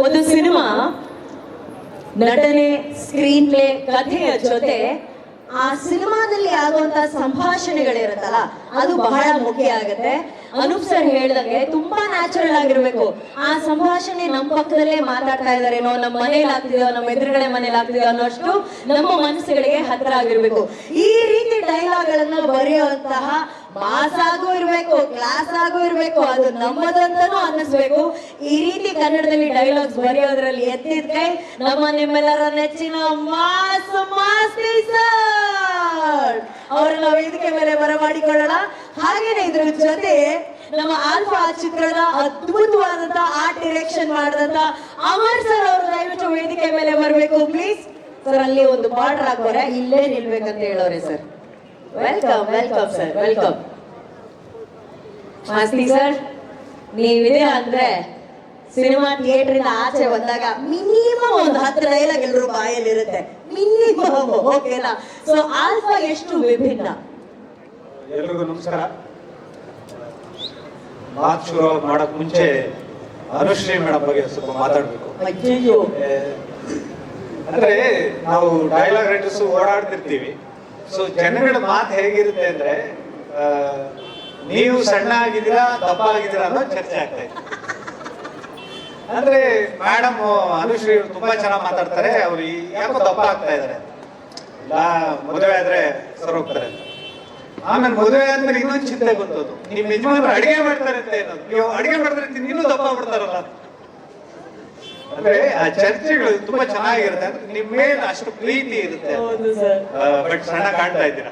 ಒಂದು ಸಿನಿಮಾ ನಟನೆ, screen play, ಕಥೆಯ ಜೊತೆ ಆ ಸಿನಿಮಾದಲ್ಲಿ ಆಗುವಂತ ಸಂಭಾಷಣೆಗಳಿರುತ್ತಲ್ಲ ಅದು ಬಹಳ ಮುಖ್ಯ ಆಗುತ್ತೆ. ಅನೂಪ್ ಸರ್ ಹೇಳ್ದಂಗೆ ತುಂಬಾ ನ್ಯಾಚುರಲ್ ಆಗಿರ್ಬೇಕು. ಆ ಸಂಭಾಷಣೆ ನಮ್ಮ ಪಕ್ಕದಲ್ಲೇ ಮಾತಾಡ್ತಾ ಇದಾರೇನೋ, ನಮ್ಮ ಮನೇಲಿ ಆಗ್ತಿದೋ, ನಮ್ಮ ಎದುರುಗಡೆ ಮನೇಲಿ ಆಗ್ತಿದೋ ಅನ್ನೋಷ್ಟು ನಮ್ಮ ಮನಸ್ಸುಗಳಿಗೆ ಹತ್ರ ಆಗಿರ್ಬೇಕು. ಈ ರೀತಿ ಡೈಲಾಗ್ ಗಳನ್ನ ಬರೆಯುವಂತಹ ಮಾಸ್ ಆಗು ಇರ್ಬೇಕು, ಕ್ಲಾಸ್ ಆಗು ಇರ್ಬೇಕು, ಅದು ನಮ್ಮದಂತನೂ ಅನ್ನಿಸ್ಬೇಕು. ಈ ರೀತಿ ಕನ್ನಡದಲ್ಲಿ ಡೈಲಾಗ್ಸ್ ಬರೆಯೋದ್ರಲ್ಲಿ ಎತ್ತಿದ ಕೈ ನಮ್ಮ ನಿಮ್ಮೆಲ್ಲರ ನೆಚ್ಚಿನ ಮಾಸ್ ಮಾಸ್ತಿ ಸರ್ ಅವರನ್ನ ವೇದಿಕೆ ಮೇಲೆ ಬರಮಾಡಿಕೊಳ್ಳೋಣ. ಹಾಗೇನೆ ಇದ್ರ ಜೊತೆ ನಮ್ಮ ಆಲ್ಫಾ ಚಿತ್ರದ ಅದ್ಭುತವಾದಂತ ಆರ್ಟ್ ಡೈರೆಕ್ಷನ್ ಮಾಡಿದಂತ ಅಮರ್ ಸರ್ ಅವರು ದಯವಿಟ್ಟು ವೇದಿಕೆ ಮೇಲೆ ಬರಬೇಕು ಪ್ಲೀಸ್. ಸರ್ ಅಲ್ಲಿ ಒಂದು ಬಾರ್ಡರ್ ಹಾಕೋರೆ, ಇಲ್ಲೇ ನಿಲ್ಬೇಕಂತ ಹೇಳೋರೆ sir. Welcome welcome sir, welcome. Masti sir, ನೀವಿದೆ ಅಂದ್ರೆ ಸಿನಿಮಾ ಥಿಯೇಟರ್ ಇಂದ ಆಚೆ ಬಂದಾಗ ಮಿನಿಮಮ್ ಒಂದು 10 ಡೈಲಾಗ್ ಎಲ್ಲರೂ ಬಾಯಲ್ಲಿ ಇರುತ್ತೆ, ಮಿನಿಮಮ್. ಓಕೆನಾ? ಸೊ ಆಲ್ಫಾ ಎಷ್ಟು ವಿಭಿನ್ನ. ಎಲ್ರಿಗೂ ನಮಸ್ಕಾರ. ಮಾತು ಶುರು ಮಾಡಕ್ ಮುಂಚೆ ಅನುಶ್ರೀ ಮೇಡಮ್ ಬಗ್ಗೆ ಸ್ವಲ್ಪ ಮಾತಾಡ್ಬೇಕು. ಅಯ್ಯೋ, ಅಂದ್ರೆ ನಾವು ಡೈಲಾಗ್ ರೈಟರ್ಸ್ ಓಡಾಡ್ತಿರ್ತೀವಿ. ಸೊ ಜನಗಳ ಮಾತು ಹೇಗಿರುತ್ತೆ ಅಂದ್ರೆ, ನೀವು ಸಣ್ಣ ಆಗಿದ್ದೀರಾ, ದಪ್ಪ ಆಗಿದ್ದೀರಾ ಅನ್ನೋ ಚರ್ಚೆ ಆಗ್ತಾ ಇದೆ. ಅಂದ್ರೆ ಮೇಡಮ್ ಅನುಶ್ರೀ ತುಂಬಾ ಚೆನ್ನಾಗಿ ಮಾತಾಡ್ತಾರೆ, ಅವ್ರು ಯಾಕೋ ದಪ್ಪ ಆಗ್ತಾ ಇದಾರೆ, ಮದುವೆ ಆದ್ರೆ ಸರ್ ಹೋಗ್ತಾರೆ. ಆಮೇಲೆ ಮದುವೆ ಆದ್ಮೇಲೆ ಇನ್ನೊಂದು ಚಿಂತೆ ಬಂತದ್ದು, ನಿಮ್ ಯಜಮಾನರು ಅಡಿಗೆ ಮಾಡ್ತಾರೆ ಅಂತ ಏನದು, ನೀವು ಅಡಿಗೆ ಮಾಡಿದ್ರೆ ಇನ್ನೂ ದಪ್ಪ ಬಿಡ್ತಾರಲ್ಲ. ಅಂದ್ರೆ ಆ ಚರ್ಚೆಗಳು ತುಂಬಾ ಚೆನ್ನಾಗಿರುತ್ತೆ. ಅಂದ್ರೆ ನಿಮ್ ಮೇಲೆ ಅಷ್ಟು ಪ್ರೀತಿ ಇರುತ್ತೆ, ಬಟ್ ಸಣ್ಣ ಕಾಣ್ತಾ ಇದ್ದೀರಾ.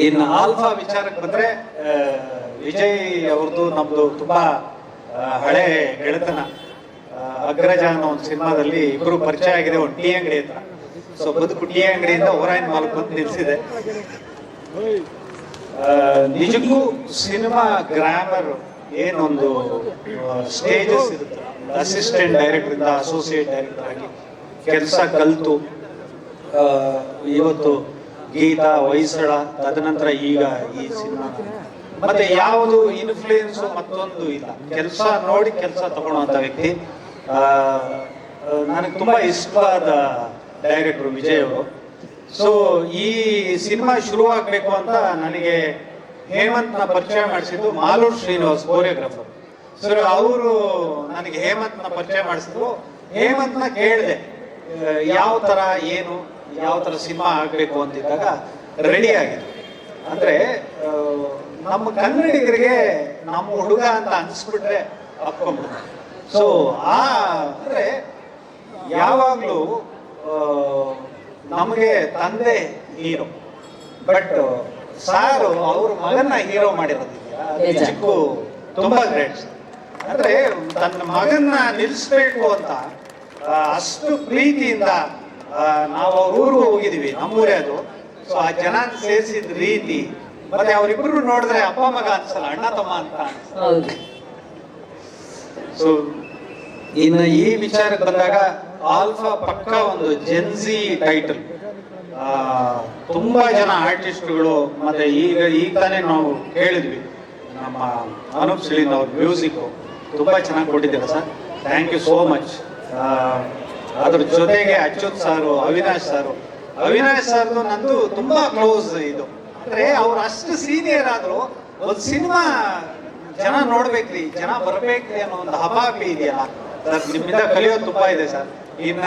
ಇನ್ನು ಆಲ್ಫಾ ವಿಚಾರಕ್ಕೆ ಬಂದ್ರೆ, ವಿಜಯ್ ಅವ್ರದ್ದು ನಮ್ದು ತುಂಬಾ ಹಳೆ ಗೆಳೆತನ. ಅಗ್ರಜ ಅನ್ನೋ ಒಂದು ಸಿನಿಮಾದಲ್ಲಿ ಇಬ್ರು ಪರಿಚಯ ಆಗಿದೆ, ಒಂದು ಟೀ ಅಂಗಡಿ ಹತ್ರ. ಸೊ ಬದುಕು ಟೀ ಅಂಗಡಿಯಿಂದ ಓರಾಯಿನ ಮಾಲ್ಕ್ ಬಂದು ನಿಲ್ಸಿದೆ. ನಿಜಕ್ಕೂ ಸಿನಿಮಾ ಗ್ರಾಮರ್ ಏನೊಂದು ಸ್ಟೇಜಸ್ ಇರುತ್ತೆ, ಅಸಿಸ್ಟೆಂಟ್ ಡೈರೆಕ್ಟರ್ ಇಂದ ಅಸೋಸಿಯೇಟ್ ಡೈರೆಕ್ಟರ್ ಆಗಿ ಕೆಲಸ ಕಲ್ತು ಇವತ್ತು ಗೀತಾ, ಹೊಯ್ಸಳ, ತದನಂತರ ಈಗ ಈ ಸಿನಿಮಾ, ಮತ್ತೆ ಯಾವುದು ಇನ್ಫ್ಲೂಯೆನ್ಸ್ ಮತ್ತೊಂದು ಇಲ್ಲ, ಕೆಲಸ ನೋಡಿ ಕೆಲಸ ತಗೊಳ್ಳುವಂತ ವ್ಯಕ್ತಿ. ನನಗೆ ತುಂಬಾ ಇಷ್ಟವಾದ ಡೈರೆಕ್ಟರ್ ವಿಜಯ್ ಅವರು. ಸೊ ಈ ಸಿನಿಮಾ ಶುರುವಾಗಬೇಕು ಅಂತ ನನಗೆ ಹೇಮಂತ್ನ ಪರಿಚಯ ಮಾಡಿಸಿದ್ದು ಮಾಲೂರು ಶ್ರೀನಿವಾಸ್, ಕೋರಿಯೋಗ್ರಾಫರ್. ಸೊ ಅವರು ನನಗೆ ಹೇಮಂತ್ನ ಪರಿಚಯ ಮಾಡಿಸಿದ್ರು. ಹೇಮಂತ್ನ ಕೇಳಿದೆ ಯಾವ ತರ ಏನು, ಯಾವ ತರ ಸಿನಿಮಾ ಆಗ್ಬೇಕು ಅಂತಿದ್ದಾಗ ರೆಡಿ ಆಗಿದೆ. ಅಂದ್ರೆ ನಮ್ಮ ಕನ್ನಡಿಗರಿಗೆ ನಮ್ಮ ಹುಡುಗ ಅಂತ ಅನ್ಸ್ಬಿಟ್ರೆ ಅಪ್ಕೊಂಡ್ಬಿಡ್ತಾರೆ. ಸೊ ಅಂದ್ರೆ ಯಾವಾಗ್ಲೂ ನಮಗೆ ತಂದೆ ಹೀರೋ, ಬಟ್ ಸಾರು ಅವ್ರ ಮಗನ್ನ ಹೀರೋ ಮಾಡಿರೋದಿದೆಯಾ, ಚಿಕ್ಕು ತುಂಬಾ ಗ್ರೇಟ್. ಅಂದ್ರೆ ತನ್ನ ಮಗನ್ನ ನಿಲ್ಲಿಸ್ಬೇಕು ಅಂತ ಅಷ್ಟು ಪ್ರೀತಿಯಿಂದ ನಾವು ಅವ್ರ ಊರು ಹೋಗಿದೀವಿ, ನಮ್ಮೂರೇ ಅದು. ಸೊ ಆ ಜನ ಸೇರಿಸಿದ ರೀತಿ, ಮತ್ತೆ ಅವರಿಬ್ರು ನೋಡಿದ್ರೆ ಅಪ್ಪ ಮಗ ಅನ್ಸಲ್ಲ, ಅಣ್ಣ ತಮ್ಮ ಅಂತ ಅನ್ಸಲ್ಲ. ಸೊ ಇನ್ನು ಈ ವಿಚಾರಕ್ಕೆ ಬಂದಾಗ ಆಲ್ಫಾ ಪಕ್ಕ ಒಂದು ಜೆನ್ಸಿ ಟೈಟಲ್. ತುಂಬಾ ಜನ ಆರ್ಟಿಸ್ಟ್ಗಳು, ಮತ್ತೆ ಈಗ ತಾನೇ ನಾವು ಕೇಳಿದ್ವಿ ನಮ್ಮ ಅನೂಪ್ ಸಿಳಿನ್ ಅವ್ರ ಮ್ಯೂಸಿಕ್ ತುಂಬಾ ಚೆನ್ನಾಗಿ ಕೊಟ್ಟಿದ್ದೀರಾ sir, thank you so much. ಅದ್ರ ಜೊತೆಗೆ ಅಚ್ಯುತ್ ಸಾರು, ಅವಿನಾಶ್ ಸಾರ್ದು ನಂದು ತುಂಬಾ ಕ್ಲೋಸ್ ಇದು. ಅಂದ್ರೆ ಅವ್ರು ಅಷ್ಟು ಸೀನಿಯರ್ ಆದ್ರು ಒಂದು ಸಿನಿಮಾ ಜನ ನೋಡ್ಬೇಕ್ರಿ, ಜನ ಬರ್ಬೇಕ್ರಿ ಅನ್ನೋ ಒಂದು ಹಪಾಪಿ ಇದೆಯಲ್ಲ ಸರ್, ನಿಮ್ಮಿಂದ ಕಲಿಯೋದು ತುಂಬಾ ಇದೆ ಸರ್. ಇನ್ನ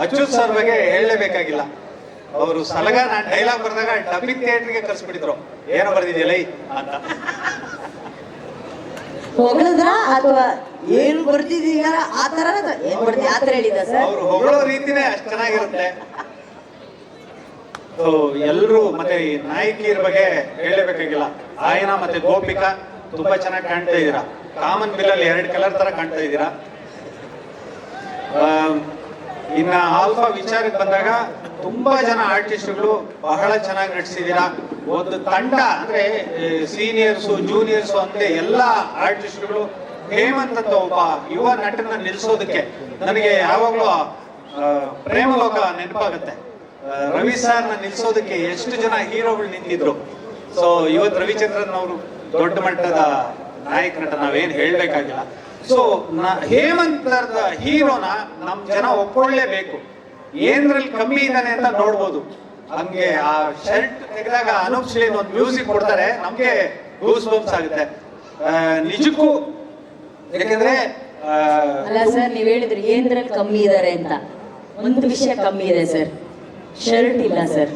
ಅಚ್ಯುತ್ ಸರ್ ಬಗ್ಗೆ ಹೇಳಲೇಬೇಕಾಗಿಲ್ಲ. ಅವರು ಸಲಗ ನಾನು ಡೈಲಾಗ್ ಬರ್ದಾಗ ಡಬ್ಬಿಂಗ್ ಥಿಯೇಟರ್ಗೆ ಕರ್ಸ್ಬಿಟ್ಟಿದ್ರು, ಏನೋ ಬರ್ದಿದ್ಯಲ್ಲ ಅಂತ. ಹೊಗಳಿದ್ರ ಅಥವಾ ಏನು ಬರ್ತಿದೀಗ ಆ ತರ ಹೇಳಿದ ಸರ್. ಅವ್ರು ಹೊಗಳೋ ರೀತಿನೇ ಅಷ್ಟು ಚೆನ್ನಾಗಿರುತ್ತೆ. ಎಲ್ರು ಮತ್ತೆ ಈ ನಾಯಕಿಯರ ಬಗ್ಗೆ ಹೇಳಲೇಬೇಕಾಗಿಲ್ಲ. ಆಯನ ಮತ್ತೆ ಗೋಪಿಕಾ ತುಂಬಾ ಚೆನ್ನಾಗಿ ಕಾಣ್ತಾ ಇದ್ದೀರಾ. ಕಾಮನ್ ಬಿಲ್ ಅಲ್ಲಿ 2 ಕಲರ್ ತರ ಕಾಣ್ತಾ ಇದ್ದೀರಾ. ಇನ್ನ ಆಲ್ಫಾ ವಿಚಾರಕ್ಕೆ ಬಂದಾಗ ತುಂಬಾ ಜನ ಆರ್ಟಿಸ್ಟ್ಗಳು ಬಹಳ ಚೆನ್ನಾಗಿ ನಟಿಸಿದೀರಾ. ಒಂದು ತಂಡ ಅಂದ್ರೆ ಸೀನಿಯರ್ಸ್, ಜೂನಿಯರ್ಸ್ ಅಂದ್ರೆ ಎಲ್ಲಾ ಆರ್ಟಿಸ್ಟ್ಗಳು. ಹೇಮಂತ್ ಅಂತ ಒಬ್ಬ ಯುವ ನಟನ ನಿಲ್ಸೋದಕ್ಕೆ ನನಗೆ ಯಾವಾಗ್ಲೂ ಪ್ರೇಮಲೋಕ ನೆನಪಾಗುತ್ತೆ. ರವಿ ಸರ್ನ ನಿಲ್ಸೋದಕ್ಕೆ ಎಷ್ಟು ಜನ ಹೀರೋಗಳು ನಿಂತಿದ್ರು. ಸೊ ಇವತ್ತು ರವಿಚಂದ್ರನ್ ಅವರು ದೊಡ್ಡ ಮಟ್ಟದ ನಾಯಕ ನಟ, ನಾವೇನ್ ಹೇಳ್ಬೇಕಾಗಿಲ್ಲ. ಸೊ ಹೇಮಂತರದ ಹೀರೋನ ನಮ್ಮ ಜನ ಒಪ್ಕೊಳ್ಳೇಬೇಕು. ಏನ್ರಲ್ಲಿ ಕಮ್ಮಿ ಇದ್ದಾನೆ ಅಂತ ನೋಡ್ಬೋದು. ಹಂಗೆ ಆ ಶರ್ಟ್ ತೆಗೆದಾಗ ಅನೂಪ್ ಶ್ರೀನ್ ಒಂದು ಮ್ಯೂಸಿಕ್ ಕೊಡ್ತಾರೆ, ನಮ್ಗೆ ಗೂಸ್ ಬಂಪ್ಸ್ ಆಗುತ್ತೆ ನಿಜಕ್ಕೂ. ಯಾಕಂದ್ರೆ ಅಲ್ಲ ಸರ್, ನೀವ್ ಹೇಳಿದ್ರಿ ಏನ್ರಲ್ಲಿ ಕಮ್ಮಿ ಇದಾರೆ ಅಂತ. ಒಂದು ವಿಷಯ ಕಮ್ಮಿ ಇದೆ ಸರ್, ಶರ್ಟ್ ಇಲ್ಲ ಸರ್.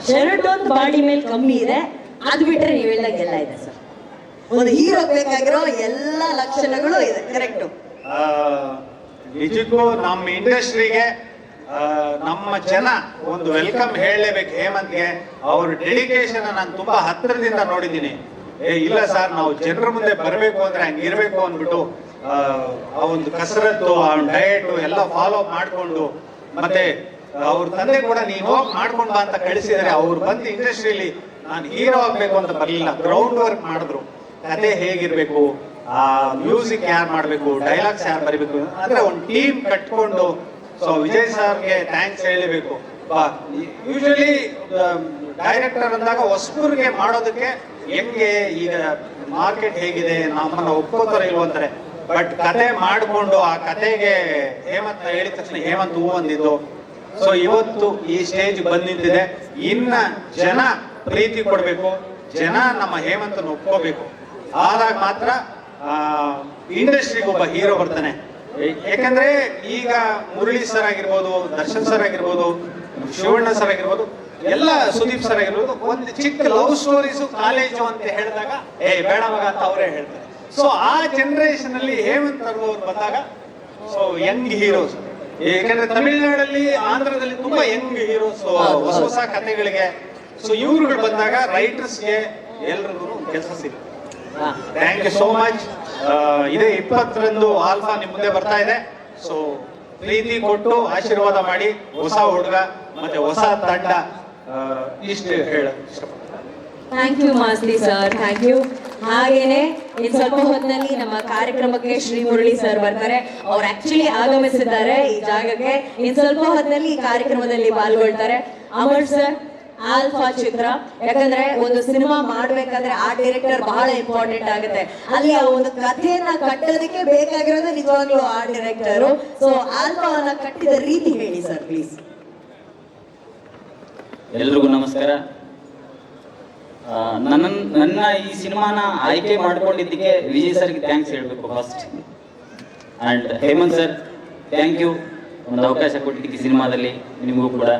ಶರ್ಟ್ ಒಂದು ಬಾಡಿ ಮೇಲೆ ಕಮ್ಮಿ ಇದೆ, ಅದು ಬಿಟ್ರೆ ನೀವು ಹೇಳಿದಾಗ ಎಲ್ಲ ಇದೆ ಸರ್. ಒಂದು ಹೀರೋ ಬೇಕಾಗಿರೋ ಎಲ್ಲ ಲಕ್ಷಣಗಳು ಇದೆ. ಕರೆಕ್ಟ್. ನಿಜಕ್ಕೂ ನಮ್ಮ ಇಂಡಸ್ಟ್ರಿಗೆ ನಮ್ಮ ಜನ ಒಂದು ವೆಲ್ಕಮ್ ಹೇಳಲೇಬೇಕು ಹೇಮಂತ್ಗೆ. ಅವ್ರ ಡೆಡಿಕೇಶನ್ ನಾನು ತುಂಬಾ ಹತ್ತಿರದಿಂದ ನೋಡಿದ್ದೀನಿ. ಇಲ್ಲ ಸರ್, ನಾವು ಜನರ ಮುಂದೆ ಬರಬೇಕು ಅಂದ್ರೆ ಹಂಗಿರ್ಬೇಕು ಅಂದ್ಬಿಟ್ಟು ಆ ಒಂದು ಕಸರತ್ತು, ಆ ಡಯಟ್ ಎಲ್ಲ ಫಾಲೋ ಮಾಡಿಕೊಂಡು, ಮತ್ತೆ ಅವ್ರ ತಂದೆ ಕೂಡ ನೀನು ಹೋಗಿ ಮಾಡ್ಕೊಂಡ್ ಬಾ ಅಂತ ಕಳಿಸಿದರೆ ಅವ್ರು ಬಂದು ಇಂಡಸ್ಟ್ರಿಯಲ್ಲಿ ನಾನು ಹೀರೋ ಆಗ್ಬೇಕು ಅಂತ ಬರಲಿಲ್ಲ, ಗ್ರೌಂಡ್ ವರ್ಕ್ ಮಾಡಿದ್ರು. ಕತೆ ಹೇಗಿರ್ಬೇಕು, ಆ ಮ್ಯೂಸಿಕ್ ಯಾರು ಮಾಡಬೇಕು, ಡೈಲಾಗ್ಸ್ ಯಾರು ಬರೀಬೇಕು ಅಂದ್ರೆ ಒಂದು ಟೀಮ್ ಕಟ್ಕೊಂಡು. ಸೊ ವಿಜಯ್ ಸರ್ಗೆ ಥ್ಯಾಂಕ್ಸ್ ಹೇಳಬೇಕು. ಯೂಶಲಿ ಡೈರೆಕ್ಟರ್ ಅಂದಾಗ ಹೊಸಬರಿಗೆ ಮಾಡೋದಕ್ಕೆ ಹೆಂಗೆ ಈಗ ಮಾರ್ಕೆಟ್ ಹೇಗಿದೆ, ನಮ್ಮನ್ನ ಒಪ್ಕೋತಾರೆ ಇಲ್ವ ಅಂತಾರೆ. ಬಟ್ ಕತೆ ಮಾಡಿಕೊಂಡು ಆ ಕತೆಗೆ ಹೇಮಂತ್ ಹೇಳಿದ ತಕ್ಷಣ ಹೇಮಂತ್ ಹೂ ಅಂದಿದ್ದು. ಸೊ ಇವತ್ತು ಈ ಸ್ಟೇಜ್ ಬಂದ್ ನಿಂತಿದೆ. ಇನ್ನ ಜನ ಪ್ರೀತಿ ಕೊಡ್ಬೇಕು, ಜನ ನಮ್ಮ ಹೇಮಂತನ ಒಪ್ಕೋಬೇಕು. ಆದಾಗ ಮಾತ್ರ ಇಂಡಸ್ಟ್ರಿಗೆ ಒಬ್ಬ ಹೀರೋ ಬರ್ತಾನೆ. ಯಾಕಂದ್ರೆ ಈಗ ಮುರಳಿ ಸರ್ ಆಗಿರ್ಬೋದು, ದರ್ಶನ್ ಸರ್ ಆಗಿರ್ಬೋದು, ಶಿವಣ್ಣ ಸರ್ ಆಗಿರ್ಬೋದು, ಎಲ್ಲ ಸುದೀಪ್ ಸರ್ ಆಗಿರ್ಬೋದು, ಒಂದು ಚಿಕ್ಕ ಲವ್ ಸ್ಟೋರೀಸು ಕಾಲೇಜು ಅಂತ ಹೇಳಿದಾಗ ಬೇಡ ಮಗ ಅಂತ ಅವರೇ ಹೇಳ್ತಾರೆ. ಸೊ ಆ ಜನರೇಷನ್ ಅಲ್ಲಿ ಹೇಮಂತ್ ಅವ್ರು ಬಂದಾಗ ಸೊ ಯಂಗ್ ಹೀರೋಸ್. ಯಾಕಂದ್ರೆ ತಮಿಳ್ನಾಡಲ್ಲಿ, ಆಂಧ್ರದಲ್ಲಿ ತುಂಬಾ ಯಂಗ್ ಹೀರೋಸ್, ಹೊಸ ಹೊಸ ಕಥೆಗಳಿಗೆ. ಸೊ ಇವ್ರುಗಳು ಬಂದಾಗ ರೈಟರ್ಸ್ಗೆ ಎಲ್ರಿಗೂ ಕೆಲಸ ಸಿಗುತ್ತೆ. Thank you so much. ಇದೇ 20ರಂದು ಆಲ್ಫಾ ನಿಮ್ ಮುಂದೆ ಬರ್ತಾ ಇದೆ. ಸೊ ಪ್ರೀತಿ ಕೊಟ್ಟು ಆಶೀರ್ವಾದ ಮಾಡಿ, ಹೊಸ ಹುಡುಗ ಮತ್ತೆ ಹೊಸ ತಂಡ, ಇಷ್ಟು ಹೇಳಕ್ ಇಷ್ಟಪಡ್ತೀನಿ. Thank you Masti sir, thank you. ಹಾಗೇನೆ ಇನ್ ಸ್ವಲ್ಪ ಹೊತ್ತಿನಲ್ಲಿ ನಮ್ಮ ಕಾರ್ಯಕ್ರಮಕ್ಕೆ ಶ್ರೀ ಮುರಳಿ ಸರ್ ಬರ್ತಾರೆ. ಅವ್ರು ಆಕ್ಚುಲಿ ಆಗಮಿಸಿದ್ದಾರೆ ಈ ಜಾಗಕ್ಕೆ. ಇನ್ ಸ್ವಲ್ಪ ಹೊತ್ತಿನಲ್ಲಿ ಈ ಕಾರ್ಯಕ್ರಮದಲ್ಲಿ ಪಾಲ್ಗೊಳ್ತಾರೆ. ಅಮರ್ ಸರ್, ಆಲ್ಫಾ ಚಿತ್ರ, ಯಾಕಂದ್ರೆ ಒಂದು ಸಿನಿಮಾ ಮಾಡ್ಬೇಕಾದ್ರೆ ಆ ಡೈರೆಕ್ಟರ್ ಬಹಳ ಇಂಪಾರ್ಟೆಂಟ್ ಆಗುತ್ತೆ. ಅಲ್ಲಿ ಆ ಒಂದು ಕಥೆಯನ್ನ ಕಟ್ಟೋದಕ್ಕೆ ಬೇಕಾಗಿರೋದು ನಿಜವಾಗ್ಲೂ ಆ ಡೈರೆಕ್ಟರ್. ಸೊ ಆಲ್ಫಾವನ್ನ ಕಟ್ಟಿದ ರೀತಿ ಹೇಳಿ ಸರ್ ಪ್ಲೀಸ್. ಎಲ್ರಿಗೂ ನಮಸ್ಕಾರ. ನನ್ನ ಈ ಸಿನಿಮಾನ ಆಯ್ಕೆ ಮಾಡ್ಕೊಂಡಿದ್ದಕ್ಕೆ ವಿಜಯ್ ಸರ್ಗೆ ಥ್ಯಾಂಕ್ಸ್ ಹೇಳಬೇಕು first. And Hemanth sir, thank you, ಒಂದು ಅವಕಾಶ ಕೊಟ್ಟಿದ್ದಕ್ಕೆ ಸಿನಿಮಾದಲ್ಲಿ. ನಿಮಗೂ ಕೂಡ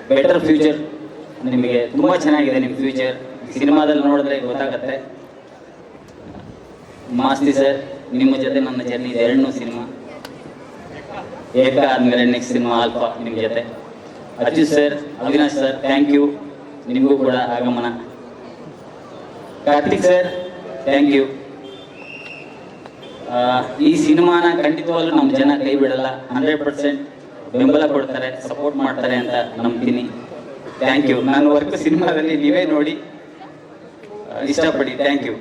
ಬೆಟರ್ ಫ್ಯೂಚರ್, ನಿಮಗೆ ತುಂಬ ಚೆನ್ನಾಗಿದೆ ನಿಮ್ಮ ಫ್ಯೂಚರ್. ಸಿನಿಮಾದಲ್ಲಿ ನೋಡಿದ್ರೆ ಗೊತ್ತಾಗತ್ತೆ. ಮಾಸ್ತಿ ಸರ್, ನಿಮ್ಮ ಜೊತೆ ನನ್ನ ಜರ್ನಿ ಇದೆ. 2 ಸಿನಿಮಾ, ಏಕ ಆದಮೇಲೆ ನೆಕ್ಸ್ಟ್ ಸಿನಿಮಾ ಆಲ್ಫಾ ನಿಮ್ಮ ಜೊತೆ. Achyuth sir, Avinash sir, thank you, ನಿಮಗೂ ಕೂಡ ಆಗಮನ. Karthik sir, thank you. ಈ ಸಿನಿಮಾನ ಖಂಡಿತವಾಗ್ಲೂ ನಮ್ಮ ಜನ ಕೈ ಬಿಡಲ್ಲ, 100% ಬೆಂಬಲ ಕೊಡ್ತಾರೆ, ಸಪೋರ್ಟ್ ಮಾಡ್ತಾರೆ ಅಂತ ನಂಬ್ತೀನಿ. Thank you. ನಾನು ವರ್ಕ್ ಸಿನಿಮಾದಲ್ಲಿ ನೀವೇ ನೋಡಿ ಇಷ್ಟಪಡಿ. Thank you.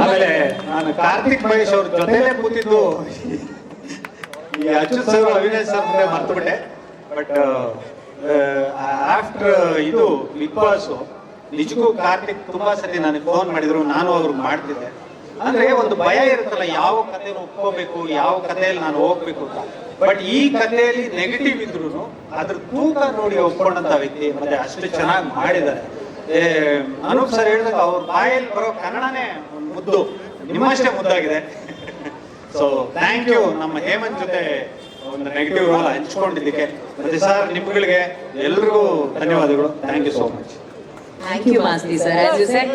ಆಮೇಲೆ ನಾನು ಕಾರ್ತಿಕ್ ಮಹೇಶ್ ಅವ್ರ ಜೊತೆಲೇ ಕೂತಿದ್ದು ಈ ಅಚ್ಯುತ್ ಸರ್, ಅವಿನಾಶ್ ಸರ್ ಮುಂದೆ ಮರ್ತುಬಿಟ್ಟೆ. ಬಟ್ ಆಫ್ಟರ್ ಇದು ಬಿಗ್ ಬಾಸ್ ನಿಜಕ್ಕೂ ಕಾರ್ತಿಕ್ ತುಂಬಾ ಸತಿ ನನಗೆ ಫೋನ್ ಮಾಡಿದ್ರು, ನಾನು ಅವ್ರಿಗೆ ಮಾಡ್ತಿದ್ದೆ. ಅಂದ್ರೆ ಒಂದು ಭಯ ಇರುತ್ತಲ್ಲ, ಯಾವ ಕಥೆಯನ್ನು ಒಪ್ಕೋಬೇಕು, ಯಾವ ಕಥೆಯಲ್ಲಿ ನಾನು ಹೋಗ್ಬೇಕು ಅಂತ. ಬಟ್ ಈ ಕಥೆಯಲ್ಲಿ ನೆಗೆಟಿವ್ ಇದ್ರು ಅದ್ರ ತೂಕ ನೋಡಿ ಒಪ್ಕೊಂಡಂತ ವ್ಯಕ್ತಿ, ಮತ್ತೆ ಅಷ್ಟು ಚೆನ್ನಾಗಿ ಮಾಡಿದ್ದಾರೆ. ಅನೂಪ್ ಸರ್ ಹೇಳಿದಾಗ ಅವ್ರ ಬಾಯಲ್ಲಿ ಬರೋ ಕನ್ನಡನೇ ಒಂದು ಮುದ್ದು, ನಿಮ್ಮಷ್ಟೇ ಮುದ್ದಾಗಿದೆ. ಸೊ ಥ್ಯಾಂಕ್ ಯು ನಮ್ಮ ಹೇಮಂತ್ ಜೊತೆ ಒಂದು ನೆಗೆಟಿವ್ ರೋಲ್ ಹಂಚ್ಕೊಂಡಿದ್ದಕ್ಕೆ. ಮತ್ತೆ ಸರ್, ನಿಮ್ಗಳಿಗೆ ಎಲ್ರಿಗೂ ಧನ್ಯವಾದಗಳು. Thank you so much. Thank you, Masti sir. As you said,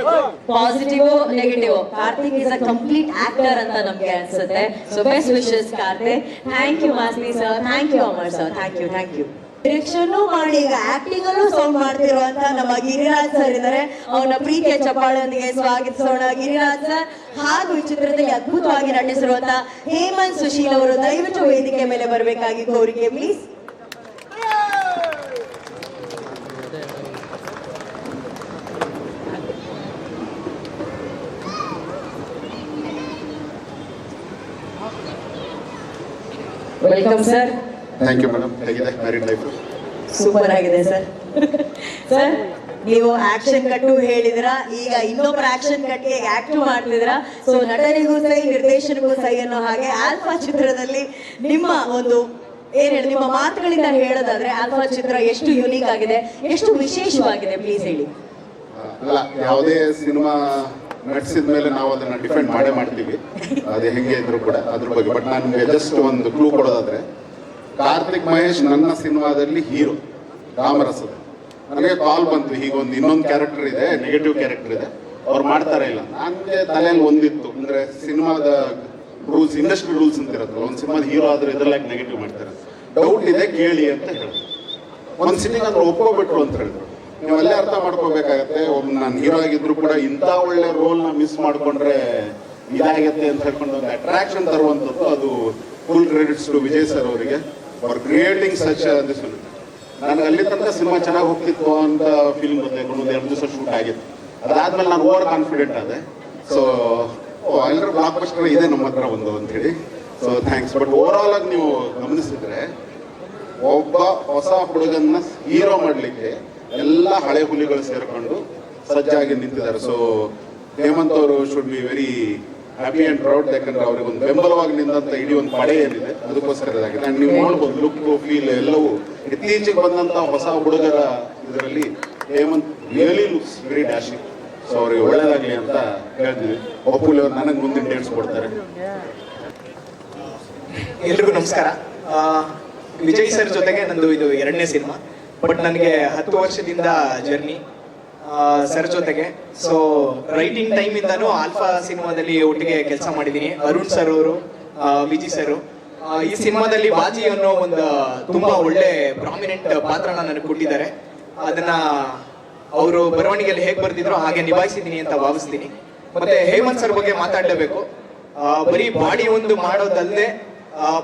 positive, negative. Karthik is a complete actor ಅಂತ ನಮ್ಗೆ ಅನ್ಸುತ್ತೆ. So best wishes, Karthik. Thank you, Masti sir. Thank you, Amar sir. Thank you, thank you. Direction ಮಾಡಿ ಈಗ acting ಅಲ್ಲೂ sound ಮಾಡ್ತಿರುವಂತ ನಮ್ಮ Giriraj sir ಇದ್ದಾರೆ. ಅವನ ಪ್ರೀತಿಯ ಚಪ್ಪಾಳೊಂದಿಗೆ ಸ್ವಾಗತಿಸೋಣ ಗಿರಿರಾಜ್ ಸರ್. ಹಾಗೂ ಈ ಚಿತ್ರದಲ್ಲಿ ಅದ್ಭುತವಾಗಿ ನಟಿಸಿರುವಂತ ಹೇಮಂತ್ ಸುಶೀಲ್ ಅವರು ದಯವಿಟ್ಟು ವೇದಿಕೆ ಮೇಲೆ ಬರಬೇಕಾಗಿ ಕೋರಿಕೆ please. Welcome sir. Thank you madam. ಹೇಗಿದೆ ಮ್ಯಾರಿಡ್ ಲೈಫ್? ಸೂಪರ್ ಆಗಿದೆ ಸರ್. ಸರ್ ನೀವು ಆಕ್ಷನ್ ಕಟ್ಟು ಹೇಳಿದ್ರ, ಈಗ ಇನ್ನೊಬ್ಬರ ಆಕ್ಷನ್ ಕಟ್ಗೆ ಆಕ್ಟ್ ಮಾಡ್ತಿದ್ರ. ಸೊ ನಟನೆಗೂ ಸೈ, ನಿರ್ದೇಶನಗೂ ಸೈ ಅನ್ನೋ ಹಾಗೆ ಆಲ್ಫಾ ಚಿತ್ರದಲ್ಲಿ ನಿಮ್ಮ ಒಂದು ಏನ್ ಹೇಳಿ, ನಿಮ್ಮ ಮಾತುಗಳಿಂದ ಹೇಳೋದಾದ್ರೆ ಆಲ್ಫಾ ಚಿತ್ರ ಎಷ್ಟು ಯುನೀಕ್ ಆಗಿದೆ, ಎಷ್ಟು ವಿಶೇಷವಾಗಿದೆ, ಪ್ಲೀಸ್ ಹೇಳಿ. ಅಲ್ಲ, ಯಾವುದೇ ಸಿನಿಮಾ ನಟಿಸಿದ ಮೇಲೆ ನಾವು ಅದನ್ನ ಡಿಫೆಂಡ್ ಮಾಡೇ ಮಾಡ್ತೀವಿ, ಅದು ಹೆಂಗೆ ಇದ್ರು ಕೂಡ ಅದ್ರ ಬಗ್ಗೆ. ಬಟ್ ನನಗೆ ಜಸ್ಟ್ ಒಂದು ಕ್ಲೂ ಕೊಡೋದಾದ್ರೆ, ಕಾರ್ತಿಕ್ ಮಹೇಶ್ ನನ್ನ ಸಿನಿಮಾದಲ್ಲಿ ಹೀರೋ ರಾಮರಸದ. ನನಗೆ ಕಾಲ್ ಬಂತು, ಹೀಗೊಂದು ಇನ್ನೊಂದು ಕ್ಯಾರೆಕ್ಟರ್ ಇದೆ, ನೆಗೆಟಿವ್ ಕ್ಯಾರೆಕ್ಟರ್ ಇದೆ, ಅವ್ರು ಮಾಡ್ತಾರೆ ಇಲ್ಲ. ನನಗೆ ತಲೆಯಲ್ಲಿ ಒಂದಿತ್ತು, ಅಂದ್ರೆ ಸಿನಿಮಾದ ರೂಲ್ಸ್, ಇಂಡಸ್ಟ್ರಿ ರೂಲ್ಸ್ ಅಂತ ಇರುತ್ತೆ, ಒಂದು ಸಿನಿಮಾದ ಹೀರೋ ಆದ್ರೆ ಇದ್ರಲ್ಲಾಗಿ ನೆಗೆಟಿವ್ ಮಾಡ್ತಾರೆ, ಡೌಟ್ ಇದೆ ಕೇಳಿ ಅಂತ ಹೇಳಿದ್ರು. ಒಂದು ಸಿಟಿಗೆ ಅಂದ್ರೆ ಒಪ್ಕೋಬಿಟ್ರು ಅಂತ ಹೇಳಿದ್ರು. ನೀವು ಅಲ್ಲೇ ಅರ್ಥ ಮಾಡ್ಕೋಬೇಕಾಗತ್ತೆ, ಒಬ್ಬ ನಾನು ಹೀರೋ ಆಗಿದ್ರು ಕೂಡ ಇಂಥ ಒಳ್ಳೆ ರೋಲ್ನ ಮಿಸ್ ಮಾಡ್ಕೊಂಡ್ರೆ ಇದಾಗತ್ತೆ ಅಂತ ಹೇಳ್ಕೊಂಡು ಒಂದು ಅಟ್ರಾಕ್ಷನ್ ತರುವಂಥದ್ದು. ಅದು full credits to Vijay sir ಅವರಿಗೆ ಫಾರ್ ಕ್ರಿಯೇಟಿಂಗ್ ಸಚ್ ದಿಸ್. ನನಗೆ ಅಲ್ಲಿ ತನಕ ಸಿನಿಮಾ ಚೆನ್ನಾಗಿ ಹೋಗ್ತಿತ್ತು ಅಂತ ಫೀಲಿಂಗ್ ಬಂದೆ. ಒಂದು 2 ದಿವಸ ಶೂಟ್ ಆಗಿತ್ತು, ಅದಾದ್ಮೇಲೆ ನಾನು ಓವರ್ ಕಾನ್ಫಿಡೆಂಟ್ ಆದೆ. ಸೊ ಎಲ್ಲರೂ ಬ್ಲಾಕ್ ಬಸ್ಟರ್ ಇದೆ ನಮ್ಮ ಹತ್ರ ಒಂದು ಅಂತ ಹೇಳಿ. So thanks. But over all ಆಗಿ ನೀವು ಗಮನಿಸಿದ್ರೆ, ಒಬ್ಬ ಹೊಸ ಹುಡುಗನ್ನ ಹೀರೋ ಮಾಡಲಿಕ್ಕೆ ಎಲ್ಲ ಹಳೆ ಹುಲಿಗಳು ಸೇರ್ಕೊಂಡು ಸಜ್ಜಾಗಿ ನಿಂತಿದ್ದಾರೆ. ಸೊ ಹೇಮಂತ್ ಅವರು should be very happy and proud, ಯಾಕಂದ್ರೆ ಅವ್ರಿಗೆ ಒಂದು ಬೆಂಬಲವಾಗಿ ನಿಂತ ಇಡೀ ಒಂದು ಪಡೆ ಏನಿದೆ ಅದಕ್ಕೋಸ್ಕರ ಇದಾಗಿದೆ. ಅಂಡ್ ನೀವು ನೋಡ್ಬೋದು ಲುಕ್, ಫೀಲ್ ಎಲ್ಲವೂ ಇತ್ತೀಚೆಗೆ ಬಂದಂತ ಹೊಸ ಹುಡುಗರ ಇದರಲ್ಲಿ Hemanth really looks very dashing. So ಅವ್ರಿಗೆ ಒಳ್ಳೇದಾಗ್ಲಿ ಅಂತ ಹೇಳ್ತೀವಿ. ಒಪ್ಪುಲಿ ಅವ್ರು ನನಗೆ ಮುಂದಿನ ಡೇಟ್ಸ್ ಕೊಡ್ತಾರೆ. ಎಲ್ರಿಗೂ ನಮಸ್ಕಾರ. ವಿಜಯ್ ಸರ್ ಜೊತೆಗೆ ನಂದು ಇದು 2ನೇ ಸಿನಿಮಾ. ಬಟ್ ನನಗೆ 10 ವರ್ಷದಿಂದ ಜರ್ನಿ ಸರ್ ಜೊತೆಗೆ. ಸೊ ರೈಟಿಂಗ್ ಟೈಮ್ ಇಂದಾನು ಆಲ್ಫಾ ಸಿನಿಮಾದಲ್ಲಿ ಒಟ್ಟಿಗೆ ಕೆಲಸ ಮಾಡಿದ್ದೀನಿ. ಅರುಣ್ ಸರ್ ಅವರು, ವಿಜಯ್ ಸರ್ ಈ ಸಿನಿಮಾದಲ್ಲಿ ಬಾಜಿ ಅನ್ನೋ ಒಂದು ತುಂಬಾ ಒಳ್ಳೆ ಪ್ರಾಮಿನೆಂಟ್ ಪಾತ್ರನ ನನಗೆ ಕೊಟ್ಟಿದ್ದಾರೆ. ಅದನ್ನ ಅವರು ಬರವಣಿಗೆಯಲ್ಲಿ ಹೇಗೆ ಬರ್ತಿದ್ರು ಹಾಗೆ ನಿಭಾಯಿಸಿದ್ದೀನಿ ಅಂತ ಭಾವಿಸ್ತೀನಿ. ಮತ್ತೆ ಹೇಮಂತ್ ಸರ್ ಬಗ್ಗೆ ಮಾತಾಡಲೇಬೇಕು. ಬರೀ ಬಾಡಿ ಒಂದು ಮಾಡೋದಲ್ಲದೆ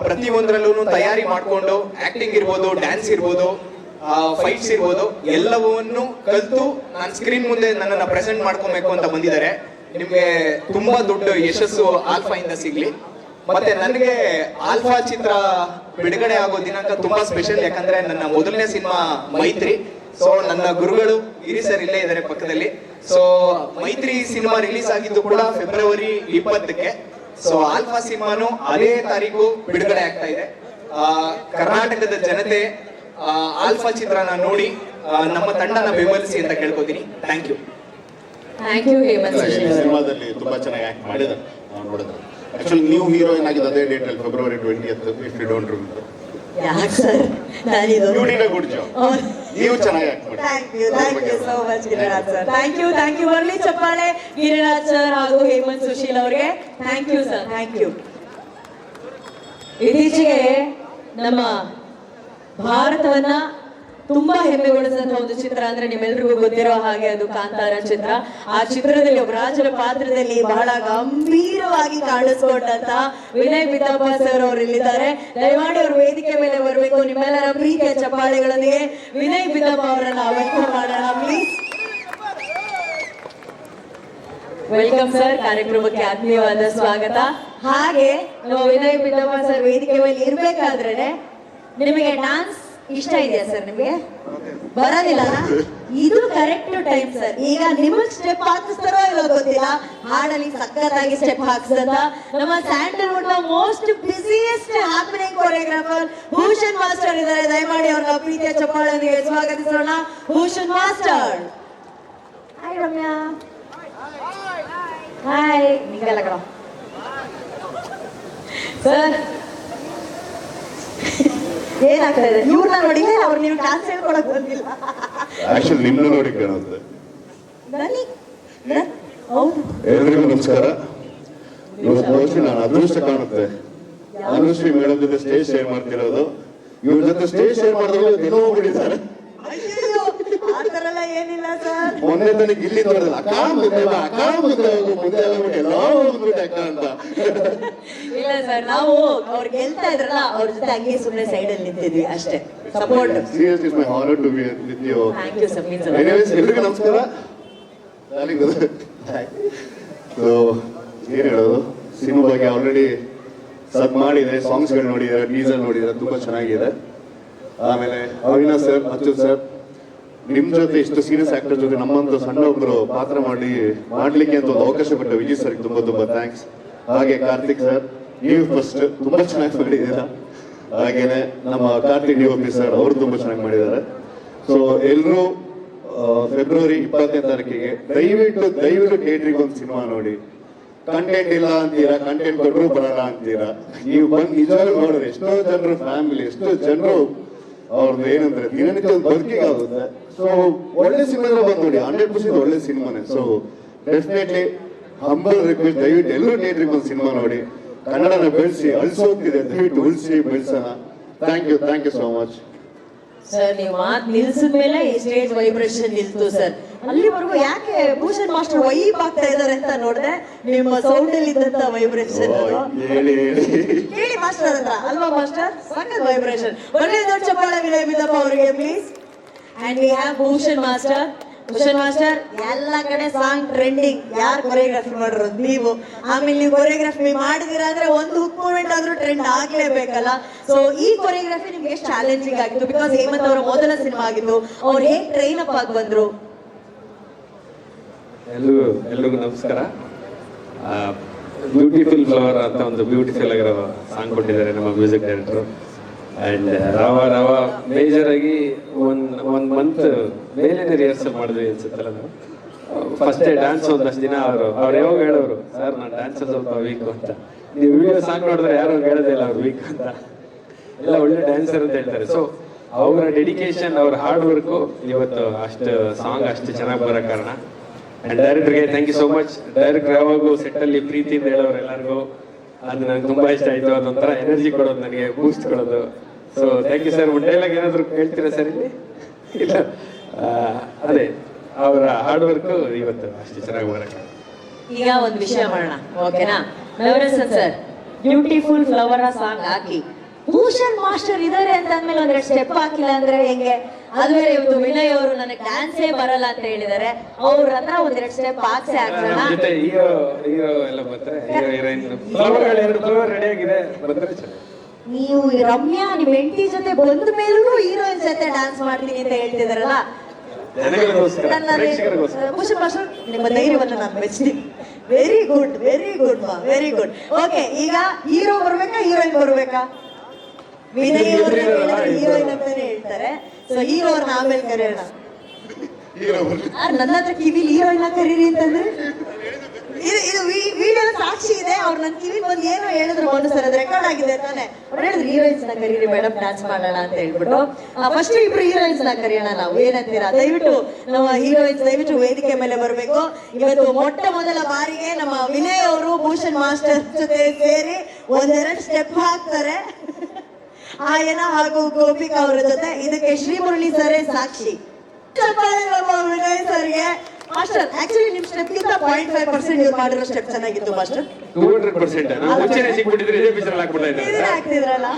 ಪ್ರತಿಯೊಂದರಲ್ಲೂ ತಯಾರಿ ಮಾಡಿಕೊಂಡು ಆಕ್ಟಿಂಗ್ ಇರ್ಬೋದು, ಡ್ಯಾನ್ಸ್ ಇರ್ಬೋದು, ಫೈಟ್ಸ್ ಇರ್ಬೋದು, ಎಲ್ಲವನ್ನೂ ಕಲಿತು ನಾನು ಸ್ಕ್ರೀನ್ ಮುಂದೆ ನನ್ನನ್ನು ಪ್ರೆಸೆಂಟ್ ಮಾಡ್ಕೊಬೇಕು ಅಂತ ಬಂದಿದ್ದಾರೆ. ನಿಮಗೆ ತುಂಬಾ ದೊಡ್ಡ ಯಶಸ್ಸು ಆಲ್ಫಾ ಇಂದ ಸಿಗ್ಲಿ. ಮತ್ತೆ ನನಗೆ ಆಲ್ಫಾ ಚಿತ್ರ ಬಿಡುಗಡೆ ಆಗೋ ದಿನಾಂಕ ತುಂಬಾ ಸ್ಪೆಷಲ್, ಯಾಕಂದ್ರೆ ನನ್ನ ಮೊದಲನೇ ಸಿನಿಮಾ ಮೈತ್ರಿ. ಸೊ ನನ್ನ ಗುರುಗಳು ಗಿರಿ ಸರ್ ಇಲ್ಲೇ ಇದ್ದಾರೆ ಪಕ್ಕದಲ್ಲಿ. ಸೊ ಮೈತ್ರಿ ಸಿನಿಮಾ ರಿಲೀಸ್ ಆಗಿದ್ದು ಕೂಡ ಫೆಬ್ರವರಿ 20ಕ್ಕೆ. ಸೊ ಆಲ್ಫಾ ಸಿನಿಮಾನು ಅದೇ ತಾರೀಕು ಬಿಡುಗಡೆ ಆಗ್ತಾ ಇದೆ. ಕರ್ನಾಟಕದ ಜನತೆ ಆಲ್ಫಾ ಚಿತ್ರನ ನೋಡಿ ನಮ್ಮ ತಂಡನ ಬೆಂಬಲಿಸಿ ಅಂತ ಕೇಳ್ಕೊತೀನಿ. Thank you. Thank you Hemanth ಈ ಸುಶೀಲ್ ಅವರು. ಸಿನಿಮಾದಲ್ಲಿ ತುಂಬಾ ಚೆನ್ನಾಗಿ ಆಕ್ಟ್ ಮಾಡಿದ್ದಾರೆ ನಾವು ನೋಡಿದ್ರೆ. ಆಕ್ಚುಲಿ ನೀವು ಹೀರೋಯಿನ್ ಆಗಿದ್ದು ಅದೇ ಡೇಟ್ ಅಲ್ಲಿ, February 20th, if you don't remember. ಯಾಕೆ ಸರ್, ನಾನಿದು you did a good job. ನೀವು ಚೆನ್ನಾಗಿ ಆಕ್ಟ್ ಮಾಡಿ. Thank you so much Giriraj sir. Thank you ಬರ್ಲಿ ಚಪ್ಪಾಳೆ ಗಿರಿರಾಜ್ ಸರ್ ಹಾಗೂ ಹೇಮಂತ್ ಸುಶೀಲ್ ಅವರಿಗೆ. Thank you sir, thank you. ಇತ್ತೀಚೆಗೆ ನಮ್ಮ ಭಾರತವನ್ನ ತುಂಬಾ ಹೆಮ್ಮೆಗೊಳಿಸಿದಂತ ಒಂದು ಚಿತ್ರ ಅಂದ್ರೆ ನಿಮ್ಮೆಲ್ರಿಗೂ ಗೊತ್ತಿರೋ ಹಾಗೆ ಅದು ಕಾಂತಾರ ಚಿತ್ರ. ಆ ಚಿತ್ರದಲ್ಲಿ ಒಬ್ಬ ರಾಜರ ಪಾತ್ರದಲ್ಲಿ ಬಹಳ ಗಂಭೀರವಾಗಿ ಕಾಣಿಸ್ಕೊಂಡಂತ ವಿನಯ್ ಬಿದ್ದಪ್ಪ ಸರ್ ಅವರು ಇಲ್ಲಿದ್ದಾರೆ. ದಯಮಾಡಿ ಅವರು ವೇದಿಕೆ ಮೇಲೆ ಬರಬೇಕು. ನಿಮ್ಮೆಲ್ಲರ ಪ್ರೀತಿಯ ಚಪ್ಪಾಳೆಗಳೊಂದಿಗೆ ವಿನಯ್ ಬಿದ್ದಪ್ಪ ಅವರನ್ನ ವೆಲ್ಕಮ್ ಮಾಡೋಣ ಪ್ಲೀಸ್. ವೆಲ್ಕಮ್ ಸರ್, ಕಾರ್ಯಕ್ರಮಕ್ಕೆ ಆತ್ಮೀಯವಾದ ಸ್ವಾಗತ. ಹಾಗೆ ನಾವು ವಿನಯ್ ಬಿದ್ದಪ್ಪ ಸರ್ ವೇದಿಕೆ ಮೇಲೆ ಇರ್ಬೇಕಾದ್ರೆ ನಿಮಗೆ ಡಾನ್ಸ್ ಇಷ್ಟ ಇದೆಯಾ ಸರ್? ನಿಮಗೆ ಬರೋದಿಲ್ಲ? ಇದು ಕರೆಕ್ಟ್ ಟೈಮ್ ಸರ್. ಈಗ ನಿಮಗ್ ಸ್ಟೆಪ್ ಹಾಕಿಸ್ತಾರೋ ಇಲ್ಲೋ ಗೊತ್ತಿಲ್ಲ, ಹಾಡಲ್ಲಿ ಸಖತ್ತಾಗಿ ಸ್ಟೆಪ್ ಹಾಕ್ಸದ ನಮ್ಮ ಸ್ಯಾಂಡಲ್ವುಡ್ ನ most busiest happening choreographer Bhushan master ಇದ್ದಾರೆ. ದಯಮಾಡಿ ಅವ್ರನ್ನ ಪ್ರೀತಿಯ ಚಪ್ಪಾಳೆಯೊಂದಿಗೆ ಸ್ವಾಗತಿಸೋಣ. Bhushan master. Hi Ramya. Hi. ನಿಂಗೆಲ್ಲ ಕಣ ಸರ್. ಏನಾಗ್ತಾ ಇದೆ? ಇವ್ರನ್ನ ನೋಡಿ ಅವ್ರು ನೀವು ಡ್ಯಾನ್ಸ್ ಹೇಳ್ಕೊಳಕ್ ಬಂದಿಲ್ಲ. ಆಕ್ಚುಲಿ ನಿಮ್ಮನ್ನು ನೋಡಿ ಕಾಣುತ್ತೆ. ಹೌದು. ಎಲ್ರಿಗೂ ನಮಸ್ಕಾರ. ಇವತ್ತು ಬಹುಶಃ ನಾನು ಅದೃಷ್ಟ ಕಾಣುತ್ತೆ, ಅನುಶ್ರೀ ಮೇಡಮ್ ಜೊತೆ ಸ್ಟೇಜ್ ಶೇರ್ ಮಾಡ್ತಿರೋದು. ಇವ್ರ ಜೊತೆ ಸ್ಟೇಜ್ ಶೇರ್ ಮಾಡಿದ್ರೆ ಏನೋ ಹೋಗ್ಬಿಟ್ಟಿದ್ದಾರೆ. ಆ ಥರ ಎಲ್ಲ ಏನಿಲ್ಲ ಸರ್. ಮೊನ್ನೆ ತನಕ ಇಲ್ಲಿ ನೋಡಿಲ್ಲ, ಅಕ್ಕ ಮುಂದೆ ಮುಂದೆ ಎಲ್ಲ ಹೋಗ್ಬಿಟ್ಟೆ ಅಕ್ಕ ಅಂತ. ಇಲ್ಲ ಸರ್, ನಾವು ಅವ್ರು ಗೆಲ್ತಾ ಇದ್ರಲ್ಲ ಅವ್ರ ಜೊತೆ ಹಂಗೆ ಸುಮ್ಮನೆ ಸೈಡ್ ಅಲ್ಲಿ ನಿಂತಿದ್ವಿ ಅಷ್ಟೇ. Support. Seriously, it's my honor to be with you. Thank you sir. Please. Anyways, ಎಲ್ರಿಗೂ ನಮಸ್ಕಾರ. ಸೊ ಏನ್ ಹೇಳೋದು, ಸಿನಿಮಾ ಬಗ್ಗೆ ಆಲ್ರೆಡಿ ಸಬ್ ಮಾಡಿದೆ, ಸಾಂಗ್ಸ್ಗಳು ನೋಡಿದ್ದಾರೆ, ಟೀಸರ್ ನೋಡಿದ್ದಾರೆ, ತುಂಬಾ ಚೆನ್ನಾಗಿದೆ. ಆಮೇಲೆ ಅವಿನಾಶ್ ಸರ್, ಅಚ್ಯುತ್ ಸರ್, ನಿಮ್ ಜೊತೆ ಇಷ್ಟು ಸೀರಿಯಸ್ ಆಕ್ಟರ್ ಜೊತೆ ನಮ್ಮಂತ ಸಣ್ಣ ಒಬ್ರು ಪಾತ್ರ ಮಾಡ್ಲಿಕ್ಕೆ ಅಂತ ಒಂದು ಅವಕಾಶ ಕೊಟ್ಟ ವಿಜಯ್ ಸರ್ ತುಂಬಾ ತುಂಬಾ ಥ್ಯಾಂಕ್ಸ್. ಹಾಗೆ ಕಾರ್ತಿಕ್ ಸರ್, ನೀವು ಫಸ್ಟ್ ತುಂಬಾ ಚೆನ್ನಾಗಿ ಮಾಡಿದ್ದೀರಾ. ಹಾಗೇನೆ ನಮ್ಮ ಕಾರ್ತಿಕ್ ಡಿ.ಒ.ಪಿ ಸರ್ ಅವರು ತುಂಬಾ ಚೆನ್ನಾಗಿ ಮಾಡಿದ್ದಾರೆ. ಸೊ ಎಲ್ಲರೂ ಫೆಬ್ರವರಿ 20ನೇ ತಾರೀಕಿಗೆ ದಯವಿಟ್ಟು ಥಿಯೇಟ್ರಿಗೆ ಒಂದು ಸಿನಿಮಾ ನೋಡಿ. ಕಂಟೆಂಟ್ ಇಲ್ಲ ಅಂತೀರಾ, ಕಂಟೆಂಟ್ ಕೊಟ್ಟರು ಬರಲ್ಲ ಅಂತೀರಾ. ನೀವು ಬಂದು ನಿಜವಾಗ್ಲೂ ನೋಡ್ರಿ, ಎಷ್ಟೋ ಜನರು ಫ್ಯಾಮಿಲಿ, ಎಷ್ಟೋ ಜನರು ಅವ್ರದ್ದು ಏನಂದ್ರೆ ದಿನನಿತ್ಯ ಒಂದು ಬದುಕಿಗೆ ಆಗುತ್ತೆ. ಸೊ ಒಳ್ಳೆ ಸಿನಿಮಾ ಬಂದು ನೋಡಿ, 100% ಒಳ್ಳೆ ಸಿನಿಮಾನೇ. ಸೊ ಡೆಫಿನೆಟ್ಲಿ ಹಂಬಲ್ ರಿಕ್ವೆಸ್ಟ್, ದಯವಿಟ್ಟು ಎಲ್ಲರೂ ಥಿಯೇಟ್ರಿಗೆ ಒಂದು ಸಿನಿಮಾ ನೋಡಿ. ಕನ್ನಡನ ಬೆಳೆಸಿ, ಅಳಿಸೋಗ್ತಿದೆ, ದಯವಿಟ್ಟು ಉಳಿಸಿ ಬೆಳೆಸೋಣ. Thank you so much sir. ನೀವು ಮಾತು ನಿಲ್ಸಿದ ಮೇಲೆ ಈ ಸ್ಟೇಜ್ ವೈಬ್ರೇಷನ್ ನಿಲ್ತು ಸರ್. ಅಲ್ಲಿವರೆಗೂ ಯಾಕೆ ಭೂಷಣ್ ಮಾಸ್ಟರ್ ವೈಬ್ ಆಗ್ತಾ ಇದಾರೆ ಅಂತ ನೋಡಿದ್ರೆ ನಿಮ್ಮ ಸೌಂಡ್ ಅಲ್ಲಿ ಇದ್ದಂತ ವೈಬ್ರೇಷನ್ ಕೇಳಿ ಮಾಸ್ಟರ್ ಹತ್ರ ಅಲ್ವಾ ಮಾಸ್ಟರ್? ಸಖತ್ ವೈಬ್ರೇಷನ್. ಒಳ್ಳೆ ದೊಡ್ಡ ಚಪ್ಪಾಳೆ ವಿನಯ್ ಬಿದ್ದಪ್ಪ ಅವರಿಗೆ please. And we have Bhushan master. Bhushan master, ಎಲ್ಲ ಕಡೆ ಸಾಂಗ್ ಟ್ರೆಂಡಿಂಗ್. ಯಾರು ಕೊರಿಯೋಗ್ರಫಿ ಮಾಡಿರೋದು? ನೀವು. ಆಮೇಲೆ ನೀವು ಕೊರಿಯೋಗ್ರಫಿ ಮಾಡಿದಿರಾ ಅಂದ್ರೆ ಒಂದು ಹುಕ್ ಮೂವ್ಮೆಂಟ್ ಆದ್ರೂ ಟ್ರೆಂಡ್ ಆಗ್ಲೇಬೇಕಲ್ಲ. ಸೊ ಈ ಕೊರಿಯೋಗ್ರಫಿ ನಿಮ್ಗೆ ಎಷ್ಟು ಚಾಲೆಂಜಿಂಗ್ ಆಗಿತ್ತು? ಬಿಕಾಸ್ ಹೇಮಂತ್ ಅವರ ಮೊದಲ ಸಿನಿಮಾ ಆಗಿತ್ತು. ಅವ್ರು ಹೇಗೆ ಟ್ರೈನ್ ಅಪ್ ಆಗಿ ಬಂದ್ರು? ಎಲ್ರಿಗೂ ನಮಸ್ಕಾರ. ಬ್ಯೂಟಿಫುಲ್ ಫ್ಲವರ್ ಅಂತ ಒಂದು ಬ್ಯೂಟಿಫುಲ್ ಆಗಿರೋ ಸಾಂಗ್ ಕೊಟ್ಟಿದ್ದಾರೆ ನಮ್ಮ music director. And rava major ಆಗಿ ಒಂದು ಮಂತ್ ಮೇಲೇನೆ ರಿಹರ್ಸಲ್ ಮಾಡಿದ್ವಿ ಅನ್ಸುತ್ತಲ್ಲ ನಾವು. ಫಸ್ಟ್ ಡೇ ಡ್ಯಾನ್ಸ್ ಒಂದಷ್ಟು ದಿನ ಅವ್ರು ಯಾವಾಗ ಹೇಳೋರು, ಸರ್ ನಾನು ಡ್ಯಾನ್ಸ್ ಸ್ವಲ್ಪ ವೀಕ್ ಅಂತ. ನೀವು ವಿಡಿಯೋ ಸಾಂಗ್ ನೋಡಿದ್ರೆ ಯಾರು ಹೇಳೋದೇ ಇಲ್ಲ ಅವ್ರು ವೀಕ್ ಅಂತ, ಎಲ್ಲ ಒಳ್ಳೆ ಡ್ಯಾನ್ಸರ್ ಅಂತ ಹೇಳ್ತಾರೆ. ಸೊ ಅವರ ಡೆಡಿಕೇಶನ್, ಅವ್ರ ಹಾರ್ಡ್ ವರ್ಕು ಇವತ್ತು ಅಷ್ಟು ಸಾಂಗ್ ಅಷ್ಟು ಚೆನ್ನಾಗಿ ಬರೋ ಕಾರಣ. ಆ್ಯಂಡ್ ಡೈರೆಕ್ಟರ್ಗೆ thank you so much. Director ಯಾವಾಗೂ ಸೆಟ್ಟಲ್ಲಿ ಪ್ರೀತಿಯಿಂದ ಹೇಳೋರು ಎಲ್ಲರಿಗೂ, ಅದು ನನಗೆ ತುಂಬ ಇಷ್ಟ ಆಯಿತು. ಅದೊಂಥರ ಎನರ್ಜಿ ಕೊಡೋದು, ನನಗೆ ಬೂಸ್ಟ್ ಕೊಡೋದು. So thank you sir. Dialogue ಏನಾದರೂ ಹೇಳ್ತೀರಾ ಸರ್ ಇಲ್ಲಿ? ಇಲ್ಲ, ಅದೇ ಅವರ ಹಾರ್ಡ್ ವರ್ಕು ಇವತ್ತು ಅಷ್ಟು ಚೆನ್ನಾಗಿ ಬರೋಕ್ಕೆ. ಈಗ ಒಂದು ವಿಷಯ ಮಾಡೋಣ, ಓಕೆನಾ? Navarasan sir, beautiful flower song ಹಾಕಿ ಭೂಷಣ್ ಮಾಸ್ಟರ್ ಇದಾರೆ ಅಂತ ಅಂದ್ಮೇಲೆ ಒಂದೆರಡು ಸ್ಟೆಪ್ ಹಾಕಿಲ್ಲ ಅಂದ್ರೆ ಹೆಂಗೆ? ಅದುವರೆ ಇವತ್ತು ವಿನಯ್ ಅವರು ನನಗೆ ಡ್ಯಾನ್ಸೇ ಬರಲ್ಲ ಅಂತ ಹೇಳಿದ್ದಾರೆ. ಅವ್ರ ಹತ್ರ ಒಂದೆರಡು ಸ್ಟೆಪ್ ಹಾಕ್ಸೇ ಹಾಕೋಣ. ಜೊತೆ ಹೀರೋ ಎಲ್ಲ ಬರ್ತಾರೆ, ಹೀರೋ ಹೀರೋಯಿನ್ ಫ್ಲವರ್ಗಳು 2 ಫ್ಲವರ್ ರೆಡಿ ಆಗಿದೆ, ಬಂದ್ರೆ ಚೆನ್ನಾಗಿ. ನೀವು ರಮ್ಯಾ ನಿಮ್ಮ ಹೆಂಡತಿ ಜೊತೆ ಬಂದ ಮೇಲೂ ಹೀರೋಯಿನ್ ಜೊತೆ ಡ್ಯಾನ್ಸ್ ಮಾಡ್ತೀನಿ ಅಂತ ಹೇಳ್ತಿದಾರಲ್ಲ. ಭೂಷಣ್ ಮಾಸ್ಟರ್, ನಿಮ್ಮ ಧೈರ್ಯವನ್ನು ನಾನು ಮೆಚ್ಚಿದ್ದೀನಿ. ವೆರಿ ಗುಡ್ ಮಾ, ವೆರಿ ಗುಡ್. ಓಕೆ, ಈಗ ಹೀರೋ ಬರ್ಬೇಕಾ ಹೀರೋಯಿನ್ ಬರ್ಬೇಕಾ? ವಿನಯ್ ಅವರು ಹೀರೋಯಿನ್ ಅಂತಾನೆ ಹೇಳ್ತಾರೆ. ಸೊ ಹೀರೋ ಅವ್ರನ್ನ ಆಮೇಲೆ ಕರೆಯೋಣ. ನನ್ನ ಹತ್ರ ಕಿವಿಲಿ ಹೀರೋಯಿನ್ ಕರೀರಿ ಅಂತಂದ್ರೆ ಇದು ವಿಡಿಯೋ ಸಾಕ್ಷಿ ಇದೆ. ಅವ್ರು ನನ್ನ ಕಿವಿ ಬಂದು ಏನೋ ಹೇಳಿದ್ರು ಒಂದು ಸಲ, ಅದು ರೆಕಾರ್ಡ್ ಆಗಿದೆ ತಾನೆ. ಅವ್ರು ಹೇಳಿದ್ರು ಹೀರೋಯಿನ್ಸ್ ನ ಕರೀರಿ ಮೇಡಮ್, ಡ್ಯಾನ್ಸ್ ಮಾಡೋಣ ಅಂತ ಹೇಳ್ಬಿಟ್ಟು. ಫಸ್ಟ್ ಇಬ್ರು ಹೀರೋಯಿನ್ಸ್ ನ ಕರೆಯೋಣ ನಾವು, ಏನಂತೀರಾ? ದಯವಿಟ್ಟು ನಮ್ಮ ಹೀರೋಯಿನ್ಸ್ ದಯವಿಟ್ಟು ವೇದಿಕೆ ಮೇಲೆ ಬರಬೇಕು. ಇವತ್ತು ಮೊಟ್ಟ ಮೊದಲ ಬಾರಿಗೆ ನಮ್ಮ ವಿನಯ್ ಅವರು ಭೂಷಣ್ ಮಾಸ್ಟರ್ ಜೊತೆ ಸೇರಿ ಒಂದೆರಡು ಸ್ಟೆಪ್ ಹಾಕ್ತಾರೆ. ಆಯನ ಹಾಗೂ ಗೋಪಿಕಾ ಅವರ ಜೊತೆ. ಇದಕ್ಕೆ ಶ್ರೀಮುರಳಿ ಸರೇ ಸಾಕ್ಷಿ. ವಿನಯ್ ಸರ್ಗೆ ಮಾಸ್ಟರ್, ಆಕ್ಚುಲಿ ನಿಮ್ ಸ್ಟೆಪ್ ಗಿಂತ 0.5% ನೀವು ಮಾಡಿರೋ ಸ್ಟೆಪ್ ಚೆನ್ನಾಗಿತ್ತು ಮಾಸ್ಟರ್. 200% ಮುಂಚೆನೇ ಸಿಕ್ಬಿಟ್ಟಿದ್ರೆ ಇದೇ ಪಿಕ್ಚರ್ ಹಾಕ್ಬಿಡ್ತಾ ಇದ್ದಾರೆ. ಆಗ್ತಿದ್ರಲ್ಲ.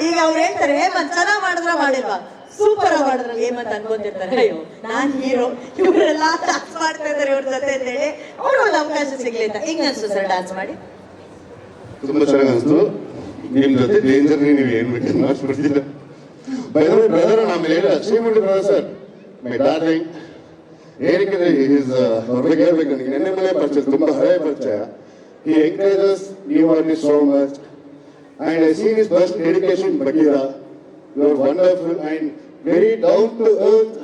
ಈಗ ಅವ್ರು ಹೇಳ್ತಾರೆ ಹೇಮಂತ್ ಚೆನ್ನಾಗ್ ಮಾಡಿದ್ರ ಮಾಡಿಲ್ವಾ? ಸೂಪರ್ ಆಗಿ ಮಾಡಿದ್ರ ಹೇಮಂತ್ ಅನ್ಕೊಂತಿರ್ತಾರೆ. ಅಯ್ಯೋ ನಾನ್ ಹೀರೋ, ಇವರೆಲ್ಲ ಡ್ಯಾನ್ಸ್ ಮಾಡ್ತಾ ಇದ್ದಾರೆ ಇವ್ರ ಜೊತೆ ಅಂತ ಹೇಳಿ ಅವ್ರು ಒಂದು ಅವಕಾಶ ಸಿಗ್ಲಿ ಅಂತ. ಹೆಂಗ್ ಅನ್ಸ್ತು ಸರ್ ಡ್ಯಾನ್ಸ್ ಮಾಡಿ? ತುಂಬಾ ಚೆನ್ನಾಗಿ ಅನಿಸ್ತು. ನಿಮ್ ಜೊತೆ ಡೇಂಜರ್ ನೀವು ಏನ್ ಬೇಕಾದ್ರೆ ಮಾಡಿಸ್ಬಿಡ್ತಿಲ್ಲ. ಬ್ರದರ್ ಆಮೇಲೆ ಹೇಳ Srimurali brother sir, my darling. ಏನಕ್ಕೆ ಅವ್ರ ಬಗ್ಗೆ ಹೇಳ್ಬೇಕು, ನನಗೆ ನೆನ್ನೆ ಮೇಲೆ ಪರಿಚಯ, ತುಂಬಾ ಹಳೆಯ ಪರಿಚಯ. He encourages you and so much, and I see his first dedication. Bagheera, you are wonderful and very down to earth.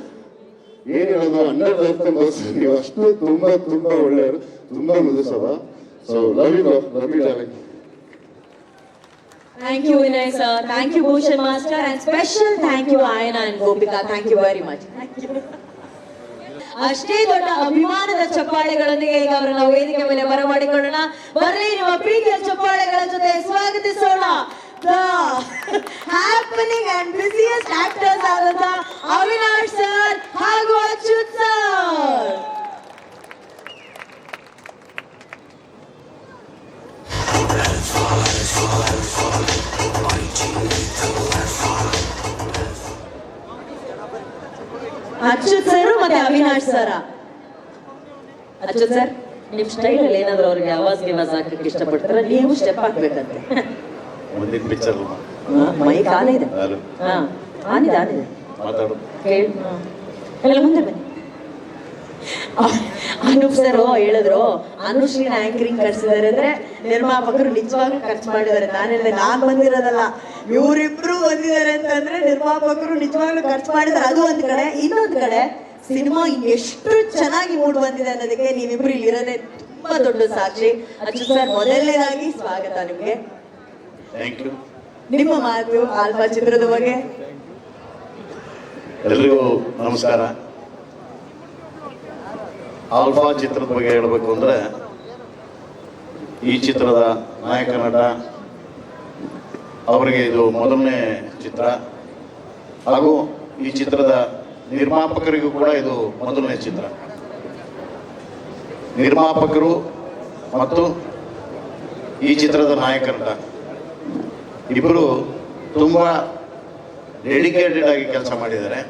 ಏನು ಹೇಳೋದು, 100% ಪರ್ಸನ್ ನೀವು. ಅಷ್ಟು ತುಂಬಾ ತುಂಬಾ ಒಳ್ಳೆಯವರು, ತುಂಬಾ ಮೃದುಸವ. So love you darling. Thank you Vinay sir, thank you Bhushan master, and special thank you Ayana and Gopika. Thank you very much. ಅಷ್ಟೇ ದೊಡ್ಡ ಅಭಿಮಾನದ ಚಪ್ಪಾಳೆಗಳೊಂದಿಗೆ ಈಗ ಅವರನ್ನ ವೇದಿಕೆ ಮೇಲೆ ಬರಮಾಡಿಕೊಳ್ಳೋಣ. ಬರಲಿ ನಿಮ್ಮ ಪ್ರೀತಿಯ ಚಪ್ಪಾಳೆಗಳ ಜೊತೆ ಸ್ವಾಗತಿಸೋಣ the happening and busiest actors ಆದಂತ ಅವಿನಾಶ್ ಸರ್ ಹಾಗೂ ಅಚ್ಯುತ್ ಸರ್. ಅಚ್ಯುತ್ ಸರ್ ಮತ್ತೆ ಅವಿನಾಶ್ ಸರ. ಅಚ್ಯುತ್ ಸರ್, ನಿಮ್ ಸ್ಟೈಲ್ ಅಲ್ಲಿ ಏನಾದ್ರು ಅವ್ರಿಗೆ ಆವಾಜ್ ಗಿವಾಜ್ ಹಾಕಕ್ಕೆ ಇಷ್ಟಪಡ್ತಾರ? ನೀವು ಸ್ಟೆಪ್ ಹಾಕ್ಬೇಕಂತೆ. ಮುಂದಿನ ಪಿಕ್ಚರ್ ಮೈಕ್ ಆನ್ ಇದೆ. ಆನಿದೆ ಮಾತಾಡೋದು. ಎಲ್ಲ ಮುಂದೆ ಬನ್ನಿ. ಅನೂಪ್ ಸರ್ ಹೇಳಿದ್ರು ಅನುಶ್ರೀನ ಆಂಕರಿಂಗ್ ಕರ್ಸಿದ್ದಾರೆ ಅಂದ್ರೆ ನಿರ್ಮಾಪಕರು ನಿಜವಾಗ್ಲೂ ಖರ್ಚು ಮಾಡಿದ್ದಾರೆ. ನಾನ್ ಬಂದಿರೋದಲ್ಲ, ಇವರಿಬ್ರು ಬಂದಿದ್ದಾರೆ ಅಂತಂದ್ರೆ ನಿರ್ಮಾಪಕರು ನಿಜವಾಗ್ಲೂ ಖರ್ಚು ಮಾಡಿದ್ದಾರೆ. ಅದು ಒಂದ್ ಕಡೆ. ಇನ್ನೊಂದ್ ಕಡೆ ಸಿನಿಮಾ ಎಷ್ಟು ಚೆನ್ನಾಗಿ ಮೂಡ್ ಬಂದಿದೆ ಅನ್ನೋದಕ್ಕೆ ನೀವಿಬ್ರು ಇಲ್ಲಿರೋದೇ ತುಂಬಾ ದೊಡ್ಡ ಸಾಕ್ಷಿ. ಅಚ್ಯುತ್ ಸರ್, ಮೊದಲನೇದಾಗಿ ಸ್ವಾಗತ ನಿಮ್ಗೆ. Thank you. ನಿಮ್ಮ ಮಾತು ಆಲ್ಫಾ ಚಿತ್ರದ ಬಗ್ಗೆ. ಎಲ್ರಿಗೂ ನಮಸ್ಕಾರ. ಆಲ್ಫಾ ಚಿತ್ರದ ಬಗ್ಗೆ ಹೇಳಬೇಕು ಅಂದರೆ, ಈ ಚಿತ್ರದ ನಾಯಕ ನಟ ಅವರಿಗೆ ಇದು ಮೊದಲನೇ ಚಿತ್ರ, ಹಾಗೂ ಈ ಚಿತ್ರದ ನಿರ್ಮಾಪಕರಿಗೂ ಕೂಡ ಇದು ಮೊದಲನೇ ಚಿತ್ರ. ನಿರ್ಮಾಪಕರು ಮತ್ತು ಈ ಚಿತ್ರದ ನಾಯಕ ನಟ ಇಬ್ಬರು ತುಂಬ ಡೆಡಿಕೇಟೆಡ್ ಆಗಿ ಕೆಲಸ ಮಾಡಿದ್ದಾರೆ.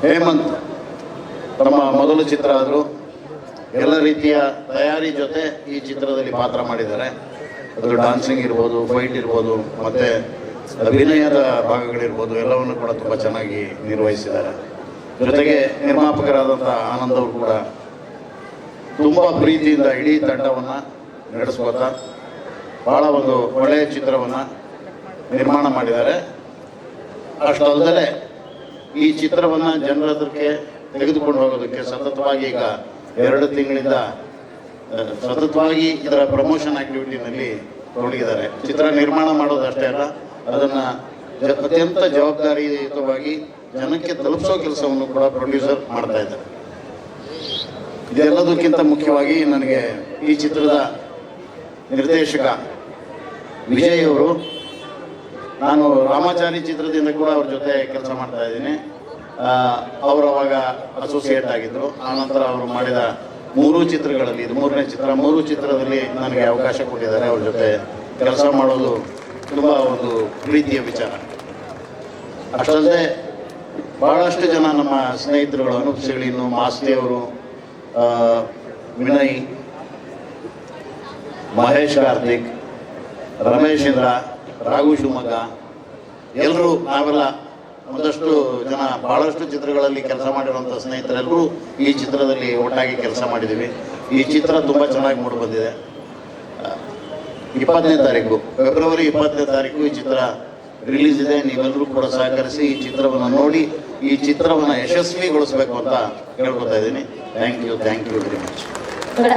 ಹೇಮಂತ್ ತಮ್ಮ ಮೊದಲ ಚಿತ್ರ ಆದರೂ ಎಲ್ಲ ರೀತಿಯ ತಯಾರಿ ಜೊತೆ ಈ ಚಿತ್ರದಲ್ಲಿ ಪಾತ್ರ ಮಾಡಿದ್ದಾರೆ. ಅದು ಡಾನ್ಸಿಂಗ್ ಇರ್ಬೋದು, ಫೈಟ್ ಇರ್ಬೋದು, ಮತ್ತು ಅಭಿನಯದ ಭಾಗಗಳಿರ್ಬೋದು, ಎಲ್ಲವನ್ನು ಕೂಡ ತುಂಬ ಚೆನ್ನಾಗಿ ನಿರ್ವಹಿಸಿದ್ದಾರೆ. ಜೊತೆಗೆ ನಿರ್ಮಾಪಕರಾದಂಥ ಆನಂದ್ ಅವರು ಕೂಡ ತುಂಬ ಪ್ರೀತಿಯಿಂದ ಇಡೀ ತಂಡವನ್ನು ನಡೆಸ್ಕೋತಾ ಭಾಳ ಒಂದು ಒಳ್ಳೆಯ ಚಿತ್ರವನ್ನು ನಿರ್ಮಾಣ ಮಾಡಿದ್ದಾರೆ. ಅಷ್ಟಲ್ಲದೆ ಈ ಚಿತ್ರವನ್ನು ಜನರ ಹತ್ರಕ್ಕೆ ತೆಗೆದುಕೊಂಡು ಹೋಗೋದಕ್ಕೆ ಸತತವಾಗಿ ಈಗ 2 ತಿಂಗಳಿಂದ ಸತತವಾಗಿ ಇದರ ಪ್ರಮೋಷನ್ ಆಕ್ಟಿವಿಟಿನಲ್ಲಿ ತೊಡಗಿದ್ದಾರೆ. ಚಿತ್ರ ನಿರ್ಮಾಣ ಮಾಡೋದಷ್ಟೇ ಅಲ್ಲ, ಅದನ್ನು ಅತ್ಯಂತ ಜವಾಬ್ದಾರಿಯುತವಾಗಿ ಜನಕ್ಕೆ ತಲುಪಿಸೋ ಕೆಲಸವನ್ನು ಕೂಡ ಪ್ರೊಡ್ಯೂಸರ್ ಮಾಡ್ತಾ ಇದ್ದಾರೆ. ಇದೆಲ್ಲದಕ್ಕಿಂತ ಮುಖ್ಯವಾಗಿ ನನಗೆ ಈ ಚಿತ್ರದ ನಿರ್ದೇಶಕ ವಿಜಯ್ ಅವರು, ನಾನು ರಾಮಾಚಾರಿ ಚಿತ್ರದಿಂದ ಕೂಡ ಅವ್ರ ಜೊತೆ ಕೆಲಸ ಮಾಡ್ತಾ ಇದ್ದೀನಿ. ಅವರು ಅವಾಗ ಅಸೋಸಿಯೇಟ್ ಆಗಿದ್ದರು. ಆನಂತರ ಅವರು ಮಾಡಿದ 3 ಚಿತ್ರಗಳಲ್ಲಿ, ಇದು 3ನೇ ಚಿತ್ರ, 3 ಚಿತ್ರದಲ್ಲಿ ನನಗೆ ಅವಕಾಶ ಕೊಟ್ಟಿದ್ದಾರೆ. ಅವ್ರ ಜೊತೆ ಕೆಲಸ ಮಾಡೋದು ತುಂಬ ಒಂದು ಪ್ರೀತಿಯ ವಿಚಾರ. ಅಷ್ಟಲ್ಲದೆ ಭಾಳಷ್ಟು ಜನ ನಮ್ಮ ಸ್ನೇಹಿತರುಗಳು, ಅನೂಪ್ ಸಿಳೀನು, ಮಾಸ್ತಿ ಅವರು, ವಿನಯ್, ಮಹೇಶ್ ಕಾರ್ತಿಕ್, ರಮೇಶ್ ಇಂದ್ರ, ರಾಘು ಶಿವಮೊಗ್ಗ, ಎಲ್ಲರೂ ನಾವೆಲ್ಲ ಒಂದಷ್ಟು ಜನ ಭಾಳಷ್ಟು ಚಿತ್ರಗಳಲ್ಲಿ ಕೆಲಸ ಮಾಡಿರುವಂಥ ಸ್ನೇಹಿತರೆಲ್ಲರೂ ಈ ಚಿತ್ರದಲ್ಲಿ ಒಟ್ಟಾಗಿ ಕೆಲಸ ಮಾಡಿದ್ದೀವಿ. ಈ ಚಿತ್ರ ತುಂಬ ಚೆನ್ನಾಗಿ ಮೂಡಿ ಬಂದಿದೆ. 20ನೇ ತಾರೀಕು, ಫೆಬ್ರವರಿ 20ನೇ ತಾರೀಕು ಈ ಚಿತ್ರ ರಿಲೀಸ್ ಇದೆ. ನೀವೆಲ್ಲರೂ ಕೂಡ ಸಹಕರಿಸಿ ಈ ಚಿತ್ರವನ್ನು ನೋಡಿ ಈ ಚಿತ್ರವನ್ನು ಯಶಸ್ವಿಗೊಳಿಸಬೇಕು ಅಂತ ಕೇಳ್ಕೊತಾ ಇದ್ದೀನಿ. Thank you very much.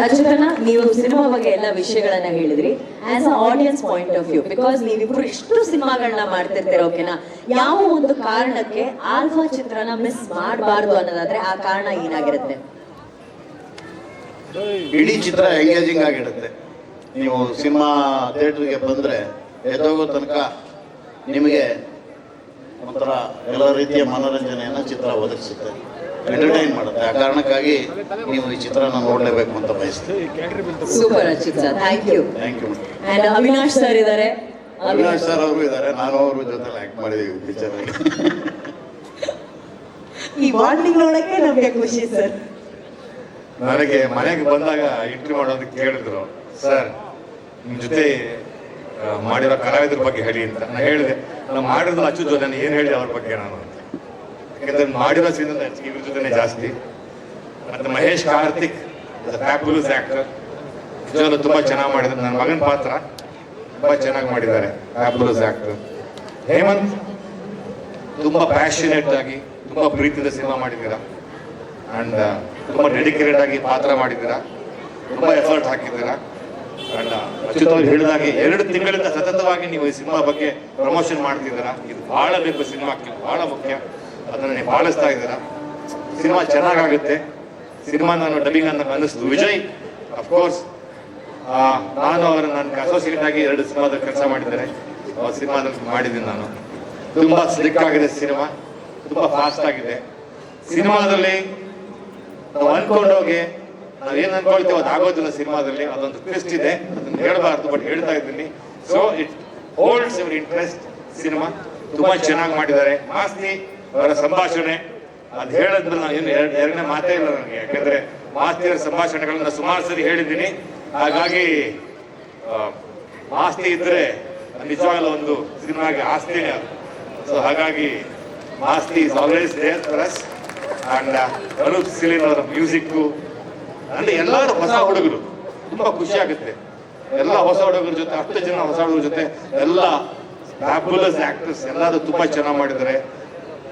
ಅಚ್ಯುತನ, ನೀವು ಸಿನಿಮಾ ಬಗ್ಗೆ ಎಲ್ಲ ವಿಷಯಗಳನ್ನ ಹೇಳಿದ್ರಿ. As a audience point of view, because ನೀವಿಬ್ರು ಇಷ್ಟು ಸಿನಿಮಾಗಳನ್ನ ಮಾಡ್ತಿರ್ತೀರ, ಓಕೆನಾ, ಯಾವ ಒಂದು ಕಾರಣಕ್ಕೆ ಆಲ್ಫಾ ಚಿತ್ರನ ಮಿಸ್ ಮಾಡಬಾರ್ದು ಅನ್ನೋದಾದ್ರೆ ಆ ಕಾರಣ ಏನಾಗಿರುತ್ತೆ? ಇಡೀ ಚಿತ್ರ ಎಂಗೇಜಿಂಗ್ ಆಗಿರುತ್ತೆ. ನೀವು ಸಿನಿಮಾ ಥಿಯೇಟ್ರಿಗೆ ಬಂದರೆ ಎದ್ದೋಗೋ ತನಕ ನಿಮಗೆ ಒಂಥರ ಎಲ್ಲ ರೀತಿಯ ಮನೋರಂಜನೆಯನ್ನು ಚಿತ್ರ ಒದಗಿಸುತ್ತೆ, ಎಂಟರ್ಟೈನ್ ಮಾಡುತ್ತೆ. ಆ ಕಾರಣಕ್ಕಾಗಿ ನೀವು ಈ ಚಿತ್ರನ ನೋಡಲೇಬೇಕು ಅಂತ ಬಯಸ್ತೀವಿ. Super Achyut sir, thank you. And Avinash sir ಇದ್ದಾರೆ. ಅವಿನಾಶ್ ಸರ್ ಅವರು ಇದ್ದಾರೆ. ನಾನು ಅವ್ರ ಜೊತೆ ಆಕ್ಟ್ ಮಾಡಿದ್ದೀವಿ ಪಿಕ್ಚರಲ್ಲಿ. ಈ ಬಾಂಡಿಂಗ್ ನೋಡಕ್ಕೆ ನಮಗೆ ಖುಷಿ ಸರ್. ನನಗೆ ಮನೆಗೆ ಬಂದಾಗ ಇಂಟರ್ವ್ಯೂ ಮಾಡೋದಕ್ಕೆ ಹೇಳಿದ್ರು, ಸರ್ ನಿಮ್ಮ ಜೊತೆ ಮಾಡಿರೋ ಕಲಾವಿದರ ಬಗ್ಗೆ ಹೇಳಿ ಅಂತ. ನಾನು ಹೇಳಿದೆ, ನಾನು ಮಾಡಿರೋದು ಅಚ್ಯುತ್ ಜೊತೆ ಏನು ಹೇಳಿ ಅವ್ರ ಬಗ್ಗೆ ನಾನು ಅಂತ. ಯಾಕಂದ್ರೆ ಮಾಡಿರೋ ಸೀನ್ ಇವ್ರ ಜೊತೆನೇ ಜಾಸ್ತಿ. ಮತ್ತು ಮಹೇಶ್ ಕಾರ್ತಿಕ್ ಫ್ಯಾಬ್ಯುಲಸ್ ಆ್ಯಕ್ಟರ್, ನಿಜವಾಗ್ಲೂ ತುಂಬ ಚೆನ್ನಾಗಿ ಮಾಡಿದ್ದಾರೆ. ನನ್ನ ಮಗನ ಪಾತ್ರ ತುಂಬ ಚೆನ್ನಾಗಿ ಮಾಡಿದ್ದಾರೆ, ಫ್ಯಾಬ್ಯುಲಸ್ ಆ್ಯಕ್ಟರ್. ಹೇಮಂತ್ ತುಂಬ ಪ್ಯಾಷನೇಟ್ ಆಗಿ ತುಂಬ ಪ್ರೀತಿಯಿಂದ ಸಿನಿಮಾ ಮಾಡಿದ್ದೀರಾ. ಆ್ಯಂಡ್ ತುಂಬ ಡೆಡಿಕೇಟೆಡ್ ಆಗಿ ಪಾತ್ರ ಮಾಡಿದ್ದೀರಾ, ತುಂಬ ಎಫರ್ಟ್ ಹಾಕಿದ್ದೀರಾ. ಆ್ಯಂಡ್ ಅಚ್ಯುತ್ ಅವ್ರು ಹೇಳಿದಾಗೆ 2 ತಿಂಗಳಿಂದ ಸತತವಾಗಿ ನೀವು ಈ ಸಿನಿಮಾ ಬಗ್ಗೆ ಪ್ರಮೋಷನ್ ಮಾಡ್ತಿದ್ದೀರಾ. ಇದು ಭಾಳ ಬೇಕು ಸಿನಿಮಾಕ್ಕೆ, ಭಾಳ ಮುಖ್ಯ. ಅದನ್ನು ನೀವು ಪಾಲಿಸ್ತಾ ಇದ್ದೀರಾ. ಸಿನಿಮಾ ಚೆನ್ನಾಗಾಗುತ್ತೆ. ಸಿನಿಮಾ ನಾನು ಡಬ್ಬಿಂಗ್ ಅಂತ ಅನ್ನಿಸ್ತು. ವಿಜಯ್ ಅಫ್ಕೋರ್ಸ್ ನಾನು ಅವರು ನನ್ನ ಅಸೋಸಿಯೇಟ್ ಆಗಿ 2 ಸಿನಿಮಾದಲ್ಲಿ ಕೆಲಸ ಮಾಡಿದ್ದಾರೆ. ಸಿನಿಮಾದಲ್ಲಿ ಮಾಡಿದ್ದೀನಿ ನಾನು. ತುಂಬ ಸ್ಲಿಕ್ ಆಗಿದೆ ಸಿನಿಮಾ, ತುಂಬ ಫಾಸ್ಟ್ ಆಗಿದೆ. ಸಿನಿಮಾದಲ್ಲಿ ನಾವು ಅನ್ಕೊಂಡೋಗಿ ನಾವೇನು ಅನ್ಕೊಳ್ತೀವಿ ಅದು ಆಗೋದಿಲ್ಲ. ಸಿನಿಮಾದಲ್ಲಿ ಅದೊಂದು ಟ್ವಿಸ್ಟ್ ಇದೆ, ಅದನ್ನು ಹೇಳಬಾರ್ದು, ಬಟ್ ಹೇಳ್ತಾ ಇದ್ದೀನಿ. So it holds your interest. Cinema ತುಂಬ ಚೆನ್ನಾಗಿ ಮಾಡಿದ್ದಾರೆ. ಮಾಸ್ತಿ ಅವರ ಸಂಭಾಷಣೆ ಅದು ಹೇಳೋದ್ರಲ್ಲಿ ನಾನು ಏನು ಎರಡನೇ ಮಾತೇ ಇಲ್ಲ ನನಗೆ. ಯಾಕೆಂದರೆ ಮಾಸ್ತಿಯವರ ಸಂಭಾಷಣೆಗಳನ್ನ ಸುಮಾರು ಸರಿ ಹೇಳಿದ್ದೀನಿ. ಹಾಗಾಗಿ ಮಾಸ್ತಿ ಇದ್ದರೆ ನಿಜವಾಗಲೂ ಒಂದು ಸಿನಿಮಾಗೆ ಆಸ್ತಿನೇ ಅದು. ಸೊ ಹಾಗಾಗಿ Maasthi is always there for us. And Anoop Seelin ಅವರ ಮ್ಯೂಸಿಕ್ಕು ಅಂದರೆ ಎಲ್ಲರೂ ಹೊಸ ಹುಡುಗರು, ತುಂಬ ಖುಷಿ ಆಗುತ್ತೆ. ಎಲ್ಲ ಹೊಸ ಹುಡುಗರ ಜೊತೆ 10 ಜನ ಹೊಸ ಹುಡುಗರ ಜೊತೆ ಎಲ್ಲ ಫ್ಯಾಬ್ಯುಲಸ್ ಆ್ಯಕ್ಟರ್ಸ್ ಎಲ್ಲರೂ ತುಂಬ ಚೆನ್ನಾಗಿ ಮಾಡಿದ್ದಾರೆ.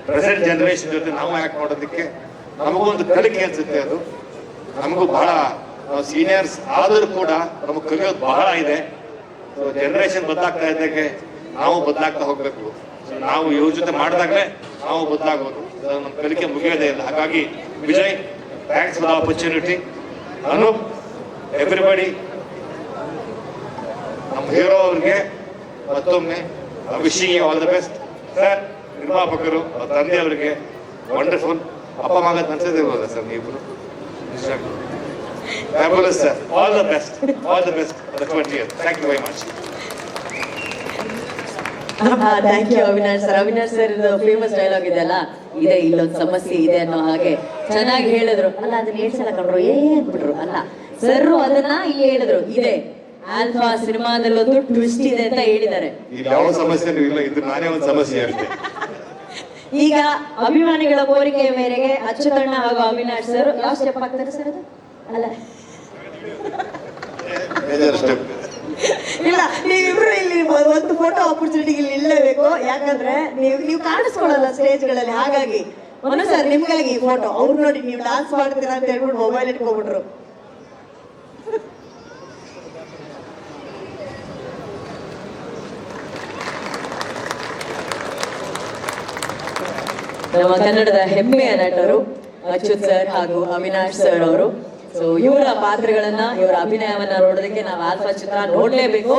ಪ್ರೆಸೆಂಟ್ ಜನ್ರೇಷನ್ ಜೊತೆ ನಾವು ಆ್ಯಕ್ಟ್ ಮಾಡೋದಕ್ಕೆ ನಮಗೊಂದು ಕಲಿಕೆ ಅನಿಸುತ್ತೆ. ಅದು ನಮಗೂ ಬಹಳ, ನಾವು ಸೀನಿಯರ್ಸ್ ಆದರೂ ಕೂಡ ನಮಗೆ ಕಲಿಯೋದು ಬಹಳ ಇದೆ. ಸೊ ಜನ್ರೇಷನ್ ಬದಲಾಗ್ತಾ ಇದ್ದಾಗೆ ನಾವು ಬದಲಾಗ್ತಾ ಹೋಗಬೇಕು. ಸೊ ನಾವು ಇವ್ರ ಜೊತೆ ಮಾಡಿದಾಗಲೇ ನಾವು ಬದಲಾಗೋದು, ನಮ್ಮ ಕಲಿಕೆ ಮುಗಿಯೋದೇ ಇಲ್ಲ. ಹಾಗಾಗಿ Vijay, thanks for the opportunity. Anup, everybody, ನಮ್ಮ ಹೀರೋ ಅವ್ರಿಗೆ ಮತ್ತೊಮ್ಮೆ wishing all the best. Sir, ನಿರ್ಮಾಪಕರು, ತಂದೆ ಅವರಿಗೆ ವಂಡರ್ಫುಲ್. ಅಪ್ಪ ಮಗ ಅನ್ಸೋದಿಲ್ವಲ್ಲ ಸರ್ ನೀವು? Fabulous sir, all the best, all the best for the 20th. Thank you very much. Thank you Avinash sir. Avinash sir famous dialogue ಇದೆಯಲ್ಲ, ಇದೆ ಇಲ್ಲೊಂದು ಸಮಸ್ಯೆ ಇದೆ ಅನ್ನೋ ಹಾಗೆ ಚೆನ್ನಾಗಿ ಹೇಳಿದ್ರು. ಅಲ್ಲ, ಅದನ್ನ ಹೇಳ್ಸಲ್ಲ ಕಂಡ್ರು, ಏನ್ಬಿಟ್ರು ಅಲ್ಲ ಸರ್, ಅದನ್ನ ಇಲ್ಲಿ ಹೇಳಿದ್ರು. ಇದೆ ಆಲ್ಫಾ ಸಿನಿಮಾದಲ್ಲೊಂದು ಟ್ವಿಸ್ಟ್ ಇದೆ ಅಂತ ಹೇಳಿದ್ದಾರೆ. ಯಾವ ಸಮಸ್ಯೆನೂ ಇಲ್ಲ, ಇದು ನಾನೇ ಒಂದು ಸಮಸ್ಯೆ ಅಷ್ಟೇ. ಈಗ ಅಭಿಮಾನಿಗಳ ಕೋರಿಕೆಯ ಮೇರೆಗೆ ಅಚ್ಚುತಣ್ಣ ಹಾಗೂ ಅವಿನಾಶ್ ಸರ್ ಯಾವ ಸ್ಟೆಪ್ ಆಗ್ತಾರೆ ಸರ್? ಅದು ಅಲ್ಲ, ಇಲ್ಲ, ನೀವಿಬ್ರು ಇಲ್ಲಿ ಒಂದು ಫೋಟೋ ಆಪರ್ಚುನಿಟಿ ಇಲ್ಲಿ ನಿಲ್ಲಬೇಕು. ಯಾಕಂದ್ರೆ ನೀವು ಕಾಣಿಸ್ಕೊಳ್ಳಲ್ಲ ಸ್ಟೇಜ್ಗಳಲ್ಲಿ. ಹಾಗಾಗಿ ಮನು ಸರ್, ನಿಮ್ಗಾಗಿ ಈ ಫೋಟೋ. ಅವ್ರು ನೋಡಿ ನೀವು ಡಾನ್ಸ್ ಮಾಡ್ತೀರಾ ಅಂತ ಹೇಳ್ಬಿಟ್ಟು ಮೊಬೈಲ್ ಇಟ್ಕೊಂಡ್ಬಿಟ್ರು. ನಮ್ಮ ಕನ್ನಡದ ಹೆಮ್ಮೆಯ ನಟರು ಅಚ್ಯುತ್ ಸರ್ ಹಾಗೂ ಅವಿನಾಶ್ ಸರ್ ಅವರು. ಸೊ ಇವರ ಪಾತ್ರಗಳನ್ನ, ಇವರ ಅಭಿನಯವನ್ನ ನೋಡೋದಕ್ಕೆ ನಾವು ಆಲ್ಫಾ ಚಿತ್ರ ನೋಡ್ಲೇಬೇಕು.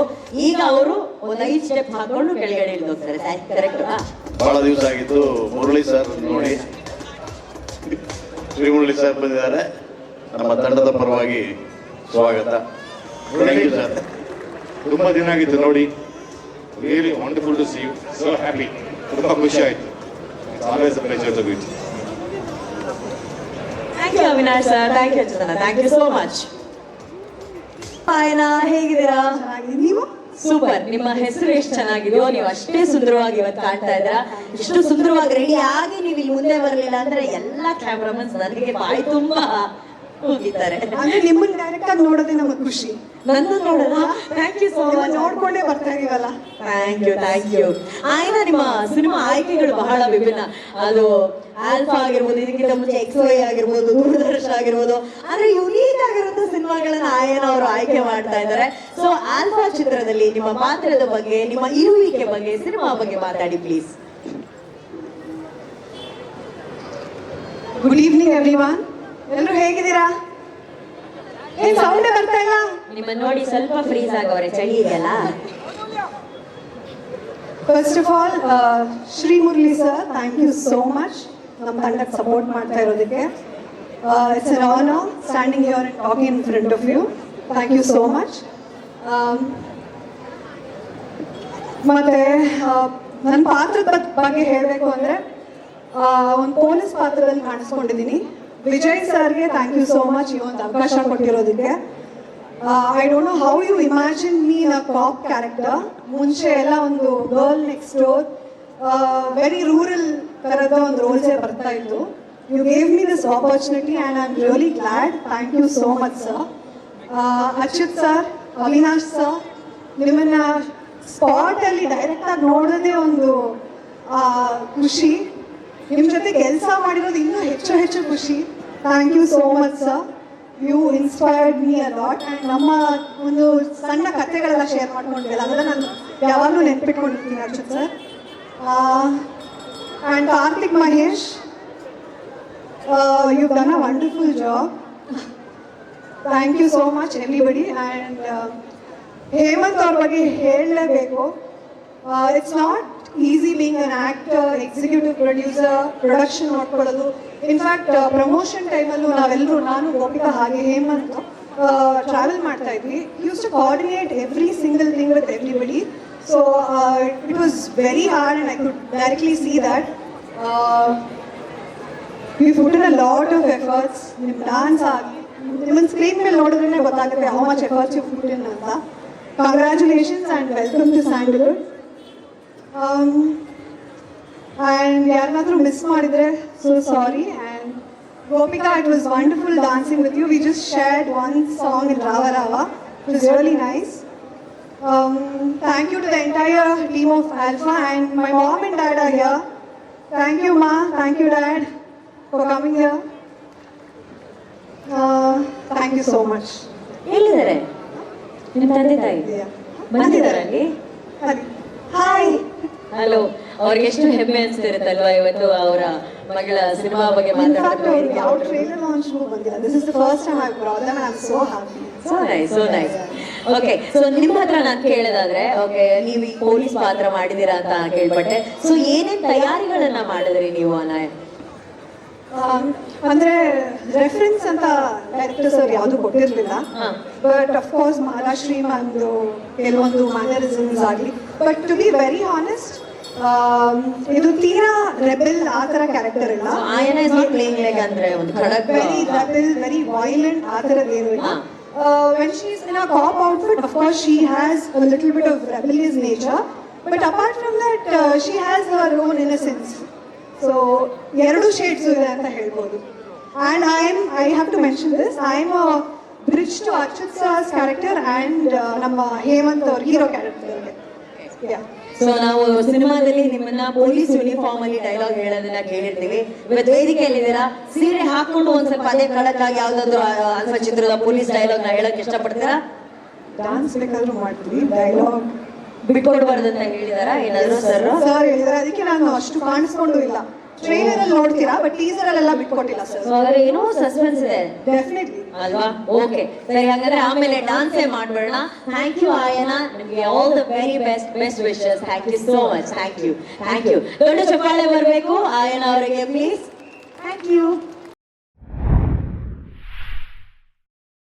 ಈಗ ಅವರು ಒಂದು 5 ಸ್ಟೆಪ್ ಹಾಕೊಂಡು ಕೆಳಗಡೆ ಇಳಿದು ಹೋಗ್ತಾರೆ. ಕರೆಕ್ಟ್? ಬಹಳ ದಿವಸ ಆಗಿತ್ತು ಮುರಳಿ ಸರ್ ನೋಡಿ. ಶ್ರೀ ಮುರಳಿ ಸರ್ ಬಂದಿದ್ದಾರೆ. ನಮ್ಮ ತಂಡದ ಪರವಾಗಿ ಸ್ವಾಗತ. Thank you sir. ತುಂಬ ದಿನ ಆಗಿತ್ತು ನೋಡಿ. Really wonderful to see you. So happy. ತುಂಬ ಖುಷಿ ಆಯಿತು. It's always a pleasure to meet. Thank you Avinash sir. Thank you ಅಚ್ಯುತಣ್ಣ. Thank you so much. ಹೇಗಿದ್ದೀರಾ? ನೀವು ಸೂಪರ್. ನಿಮ್ಮ ಹೆಸರು ಎಷ್ಟು ಚೆನ್ನಾಗಿದೆಯೋ, ನೀವು ಅಷ್ಟೇ ಸುಂದರವಾಗಿ ಇವತ್ತು ಕಾಣ್ತಾ ಇದ್ದೀರಾ. ಇಷ್ಟು ಸುಂದರವಾಗಿ ರೆಡಿ ಆಗಿ ನೀವು ಇಲ್ಲಿ ಮುಂದೆ ಬರಲಿಲ್ಲ ಅಂದ್ರೆ ಎಲ್ಲ ಕ್ಯಾಮ್ರಾಮನ್ಸ್ ನನಗೆ ಬಾಯಿ ತುಂಬಾ ಹೋಗಿದ್ದಾರೆ. ಅಂದ್ರೆ ನಿಮ್ಮನ್ನ ಡೈರೆಕ್ಟ್ ಆಗಿ ನೋಡೋದೇ ನಮಗೆ ಖುಷಿ. ನನ್ನ ನೋಡೋಣ. Thank you so much. ನೋಡ್ಕೊಂಡೇ ಬರ್ತಾ ಇದೀವಲ್ಲ. Thank you, thank you. ಆಯ್ನ ನಿಮ್ಮ ಸಿನಿಮಾ ಆಯ್ಕೆಗಳು ಬಹಳ ವಿಭಿನ್ನ. ಅದು ಆಲ್ಫಾ ಆಗಿರ್ಬೋದು, ಇದಕ್ಕಿಂತ ಮುಂಚೆ XY ಆಗಿರ್ಬೋದು, ದೂರದರ್ಶನ ಆಗಿರ್ಬೋದು, ಅಂದ್ರೆ ಯುನೀಕ್ ಆಗಿರುವಂತ ಸಿನಿಮಾಗಳನ್ನ ಆಯನ ಅವರು ಆಯ್ಕೆ ಮಾಡ್ತಾ ಇದ್ದಾರೆ. ಸೊ ಆಲ್ಫಾ ಚಿತ್ರದಲ್ಲಿ ನಿಮ್ಮ ಪಾತ್ರದ ಬಗ್ಗೆ, ನಿಮ್ಮ ಇರುವಿಕೆ ಬಗ್ಗೆ, ಸಿನಿಮಾ ಬಗ್ಗೆ ಮಾತಾಡಿ ಪ್ಲೀಸ್. Good evening everyone. ಎಲ್ಲರೂ ಹೇಗಿದ್ದೀರಾ? ಏನ್ ಸೌಂಡ್ ಬರ್ತಾ ಇಲ್ಲ? ನಿಮ್ಮ ನೋಡಿ ಸ್ವಲ್ಪ ಫ್ರೀಸ್ ಆಗವ್ರೆ, ಚಳಿ ಇದೆಯಲ್ಲ. First of all Shri Murali sir, thank you so much ನಮ್ಮ ತಂಡಕ್ಕೆ ಸಪೋರ್ಟ್ ಮಾಡ್ತಾ ಇರೋದಕ್ಕೆ. It's an honour standing here and talking in front of you. Thank you so much. ಮತ್ತೆ ನನ್ನ ಪಾತ್ರದ ಬಗ್ಗೆ ಹೇಳಬೇಕು ಅಂದರೆ, ಒಂದು ಪೊಲೀಸ್ ಪಾತ್ರದಲ್ಲಿ ಕಾಣಿಸ್ಕೊಂಡಿದ್ದೀನಿ. ವಿಜಯ್ ಸರ್ಗೆ ಥ್ಯಾಂಕ್ ಯು ಸೋ ಮಚ್ ಈ ಒಂದು ಅವಕಾಶ ಕೊಟ್ಟಿರೋದಕ್ಕೆ. I don't know how you imagine me in a cop character. ಮುಂಚೆ ಎಲ್ಲ ಒಂದು girl next door, very rural ಥರದ ಒಂದು ರೋಲ್ಸೇ ಬರ್ತಾ ಇತ್ತು. You gave me this opportunity and I am really glad. Thank you so much sir. Achyut sir, Avinash sir, ನಿಮ್ಮನ್ನ ಸ್ಪಾಟಲ್ಲಿ ಡೈರೆಕ್ಟಾಗಿ ನೋಡೋದೇ ಒಂದು ಖುಷಿ. ನಿಮ್ಮ ಜೊತೆ ಕೆಲಸ ಮಾಡಿರೋದು ಇನ್ನೂ ಹೆಚ್ಚು ಹೆಚ್ಚು ಖುಷಿ. Thank you so much sir. You inspired me a lot. And ನಮ್ಮ ಒಂದು ಸಣ್ಣ ಕಥೆಗಳೆಲ್ಲ ಶೇರ್ ಮಾಡ್ಕೊಂಡಿಲ್ಲ, ಅದೆಲ್ಲ ನಾನು ಯಾವಾಗಲೂ ನೆನ್ಪಿಟ್ಕೊಂಡಿರ್ತೀನಿ Achyut sir. And Karthik Mahesh, you done a wonderful job. Thank you so much everybody. And Hemanth ಅವ್ರ ಬಗ್ಗೆ ಹೇಳಲೇಬೇಕು. It's not easy being an actor, executive producer, production ನೋಡ್ಕೊಳ್ಳೋದು. ಇನ್ಫ್ಯಾಕ್ಟ್ ಪ್ರಮೋಷನ್ ಟೈಮಲ್ಲೂ ನಾವೆಲ್ಲರೂ, ನಾನು ಗೋಪಿಕಾ ಹಾಗೆ ಹೇಮಂತ್ ಟ್ರಾವೆಲ್ ಮಾಡ್ತಾ ಇದ್ವಿ. Used to coordinate every single thing with everybody. So it was very hard and I could directly see that we put in a lot of efforts. ನಿಮ್ಮ dance ಆಗಿ ನಿಮ್ಮನ್ನು ಸ್ಕ್ರೀನ್ ಮೇಲೆ ನೋಡಿದ್ರೆ ಗೊತ್ತಾಗುತ್ತೆ how much efforts you put in ಅಂತ. Congratulations and welcome to Sandalwood. And ಯಾರನ್ನಾದ್ರೂ miss ಮಾಡಿದರೆ so sorry. And Gopika, it was wonderful dancing with you. We just shared one song in Raava Raava. It was really nice. Thank you to the entire team of Alpha, and my mom and dad are here. Thank you, Ma. Thank you, Dad, for coming here. Thank you so much. ಎಲ್ಲಿದ್ದಾರೆ ನಿಮ್ಮ ತಂದೆ ತಾಯಿ? ಬಂದಿದ್ದಾರೆ ಅಲ್ಲಿ. Hi. Hello. ಅವ್ರಿಗೆ ಎಷ್ಟು ಹೆಮ್ಮೆ ಅನ್ಸ್ತಿರುತ್ತಲ್ವಾ ಇವತ್ತು ಅವರ ಮಗಳ ಸಿನಿಮಾ ಬಗ್ಗೆ ಮಾತಾಡ್ತಾರೆ. ಯಾವ ಟ್ರೈಲರ್ ಲಾಂಚ್ಗೂ ಬಂದಿಲ್ಲ. This is the first time I've brought them and I'm so happy. So nice, so nice. Okay, so ನಿಮ್ಮ ಹತ್ರ ನಾನು ಕೇಳೋದಾದ್ರೆ, ಓಕೆ, ನೀವು ಈ ಪೊಲೀಸ್ ಪಾತ್ರ ಮಾಡಿದ್ದೀರಾ ಅಂತ ಕೇಳ್ಪಟ್ಟೆ. ಸೊ ಏನೇನು ತಯಾರಿಗಳನ್ನ ಮಾಡಿದ್ರಿ ನೀವು ಅನಾಯ? ಅಂದ್ರೆ ರೆಫರೆನ್ಸ್ ಅಂತ ಡೈರೆಕ್ಟರ್ ಸರ್ ಯಾವುದು ಕೊಟ್ಟಿರಲಿಲ್ಲ. ಬಟ್ ಅಫ್ಕೋರ್ಸ್ ಮಹಾರಾಷ್ಟ್ರೀ ಒಂದು ಕೆಲವೊಂದು ಮ್ಯಾನರಿಸಮ್ಸ್ ಆಗಲಿ. But to be very honest, ಇದು ತೀರಾ ರೆಬೆಲ್ ಆ ಥರ ಕ್ಯಾರೆಕ್ಟರ್ ಇಲ್ಲ. ಆಯನ ಇಸ್ ನಾಟ್ ಪ್ಲೇಯಿಂಗ್ ಲೈಕ್ ಅಂದ್ರೆ ಒಂದು ಖಡಕ್, ವೆರಿ ರೆಬೆಲ್, ವೆರಿ ವೈಲೆಂಟ್ ಆ ಥರದ್ದೇನು ಇಲ್ಲ. When she is in a cop outfit, of course she has a little bit of rebellious nature, but apart from that, she has her own innocence. So, ಎರಡು shades ಇದೆ ಅಂತ ಹೇಳ್ಬೋದು. And I have to mention this, I am a bridge to Archit sir's character and ನಮ್ಮ ಹೇಮಂತ್ ಅವ್ರ hero ಕ್ಯಾರೆಕ್ಟರ್ಗೆ. Yeah. So ನಾವು ಸಿನಿಮಾದಲ್ಲಿ ನಿಮ್ಮನ್ನ police uniform ಅಲ್ಲಿ ಡೈಲಾಗ್ ಹೇಳೋದನ್ನ ಕೇಳಿರ್ತೀವಿ. ಇವತ್ತು ವೇದಿಕೆಯಲ್ಲಿದ್ದೀರಾ, ಸೀರೆ ಹಾಕೊಂಡು ಒಂದ್ ಸ್ವಲ್ಪ ಅದೇ ಖಡಕ್ ಆಗಿ ಯಾವ್ದಾದ್ರು ಅಲ್ಫಾ ಚಿತ್ರದ ಪೊಲೀಸ್ ಡೈಲಾಗ್ ನ ಹೇಳಕ್ ಇಷ್ಟಪಡ್ತೀರಾ? ಡಾನ್ಸ್ ಬೇಕಾದ್ರೂ ಮಾಡ್ತೀವಿ, ಡೈಲಾಗ್ ಬಿಟ್ಕೊಡ್ಬಾರ್ದು ಅಂತ ಹೇಳಿದಾರ ಏನಾದ್ರು ಸರ್? ಸರ್ ಹೇಳಿದಾರೆ, ಅದಕ್ಕೆ ನಾನು ಅಷ್ಟು ಕಾಣಿಸ್ಕೊಂಡು ಇಲ್ಲ. ಟ್ರೈಲರ್ ಅಲ್ಲಿ ನೋಡ್ತೀರಾ, ಬಟ್ ಟೀಸರ್ ಅಲ್ಲೆಲ್ಲ ಬಿಟ್ಕೊಟ್ಟಿಲ್ಲ ಸರ್. ಸೊ ಅದ್ರ ಏನೋ ಸಸ್ಪೆನ್ಸ್ ಇದೆ ಡೆಫಿನೆಟ್ಲಿ ಅಲ್ವಾ? ಓಕೆ, ಸರಿ, ಹಾಗಾದ್ರೆ ಆಮೇಲೆ ಡಾನ್ಸೇ ಮಾಡ್ಬೇಡ. ಥ್ಯಾಂಕ್ ಯು ಆಯನ, ನಿಮಗೆ all the very best wishes. Thank you so much. Thank you. ದೊಡ್ಡ ಚಪ್ಪಾಳೆ ಬರಬೇಕು ಆಯನ ಅವರಿಗೆ ಪ್ಲೀಸ್. Thank you.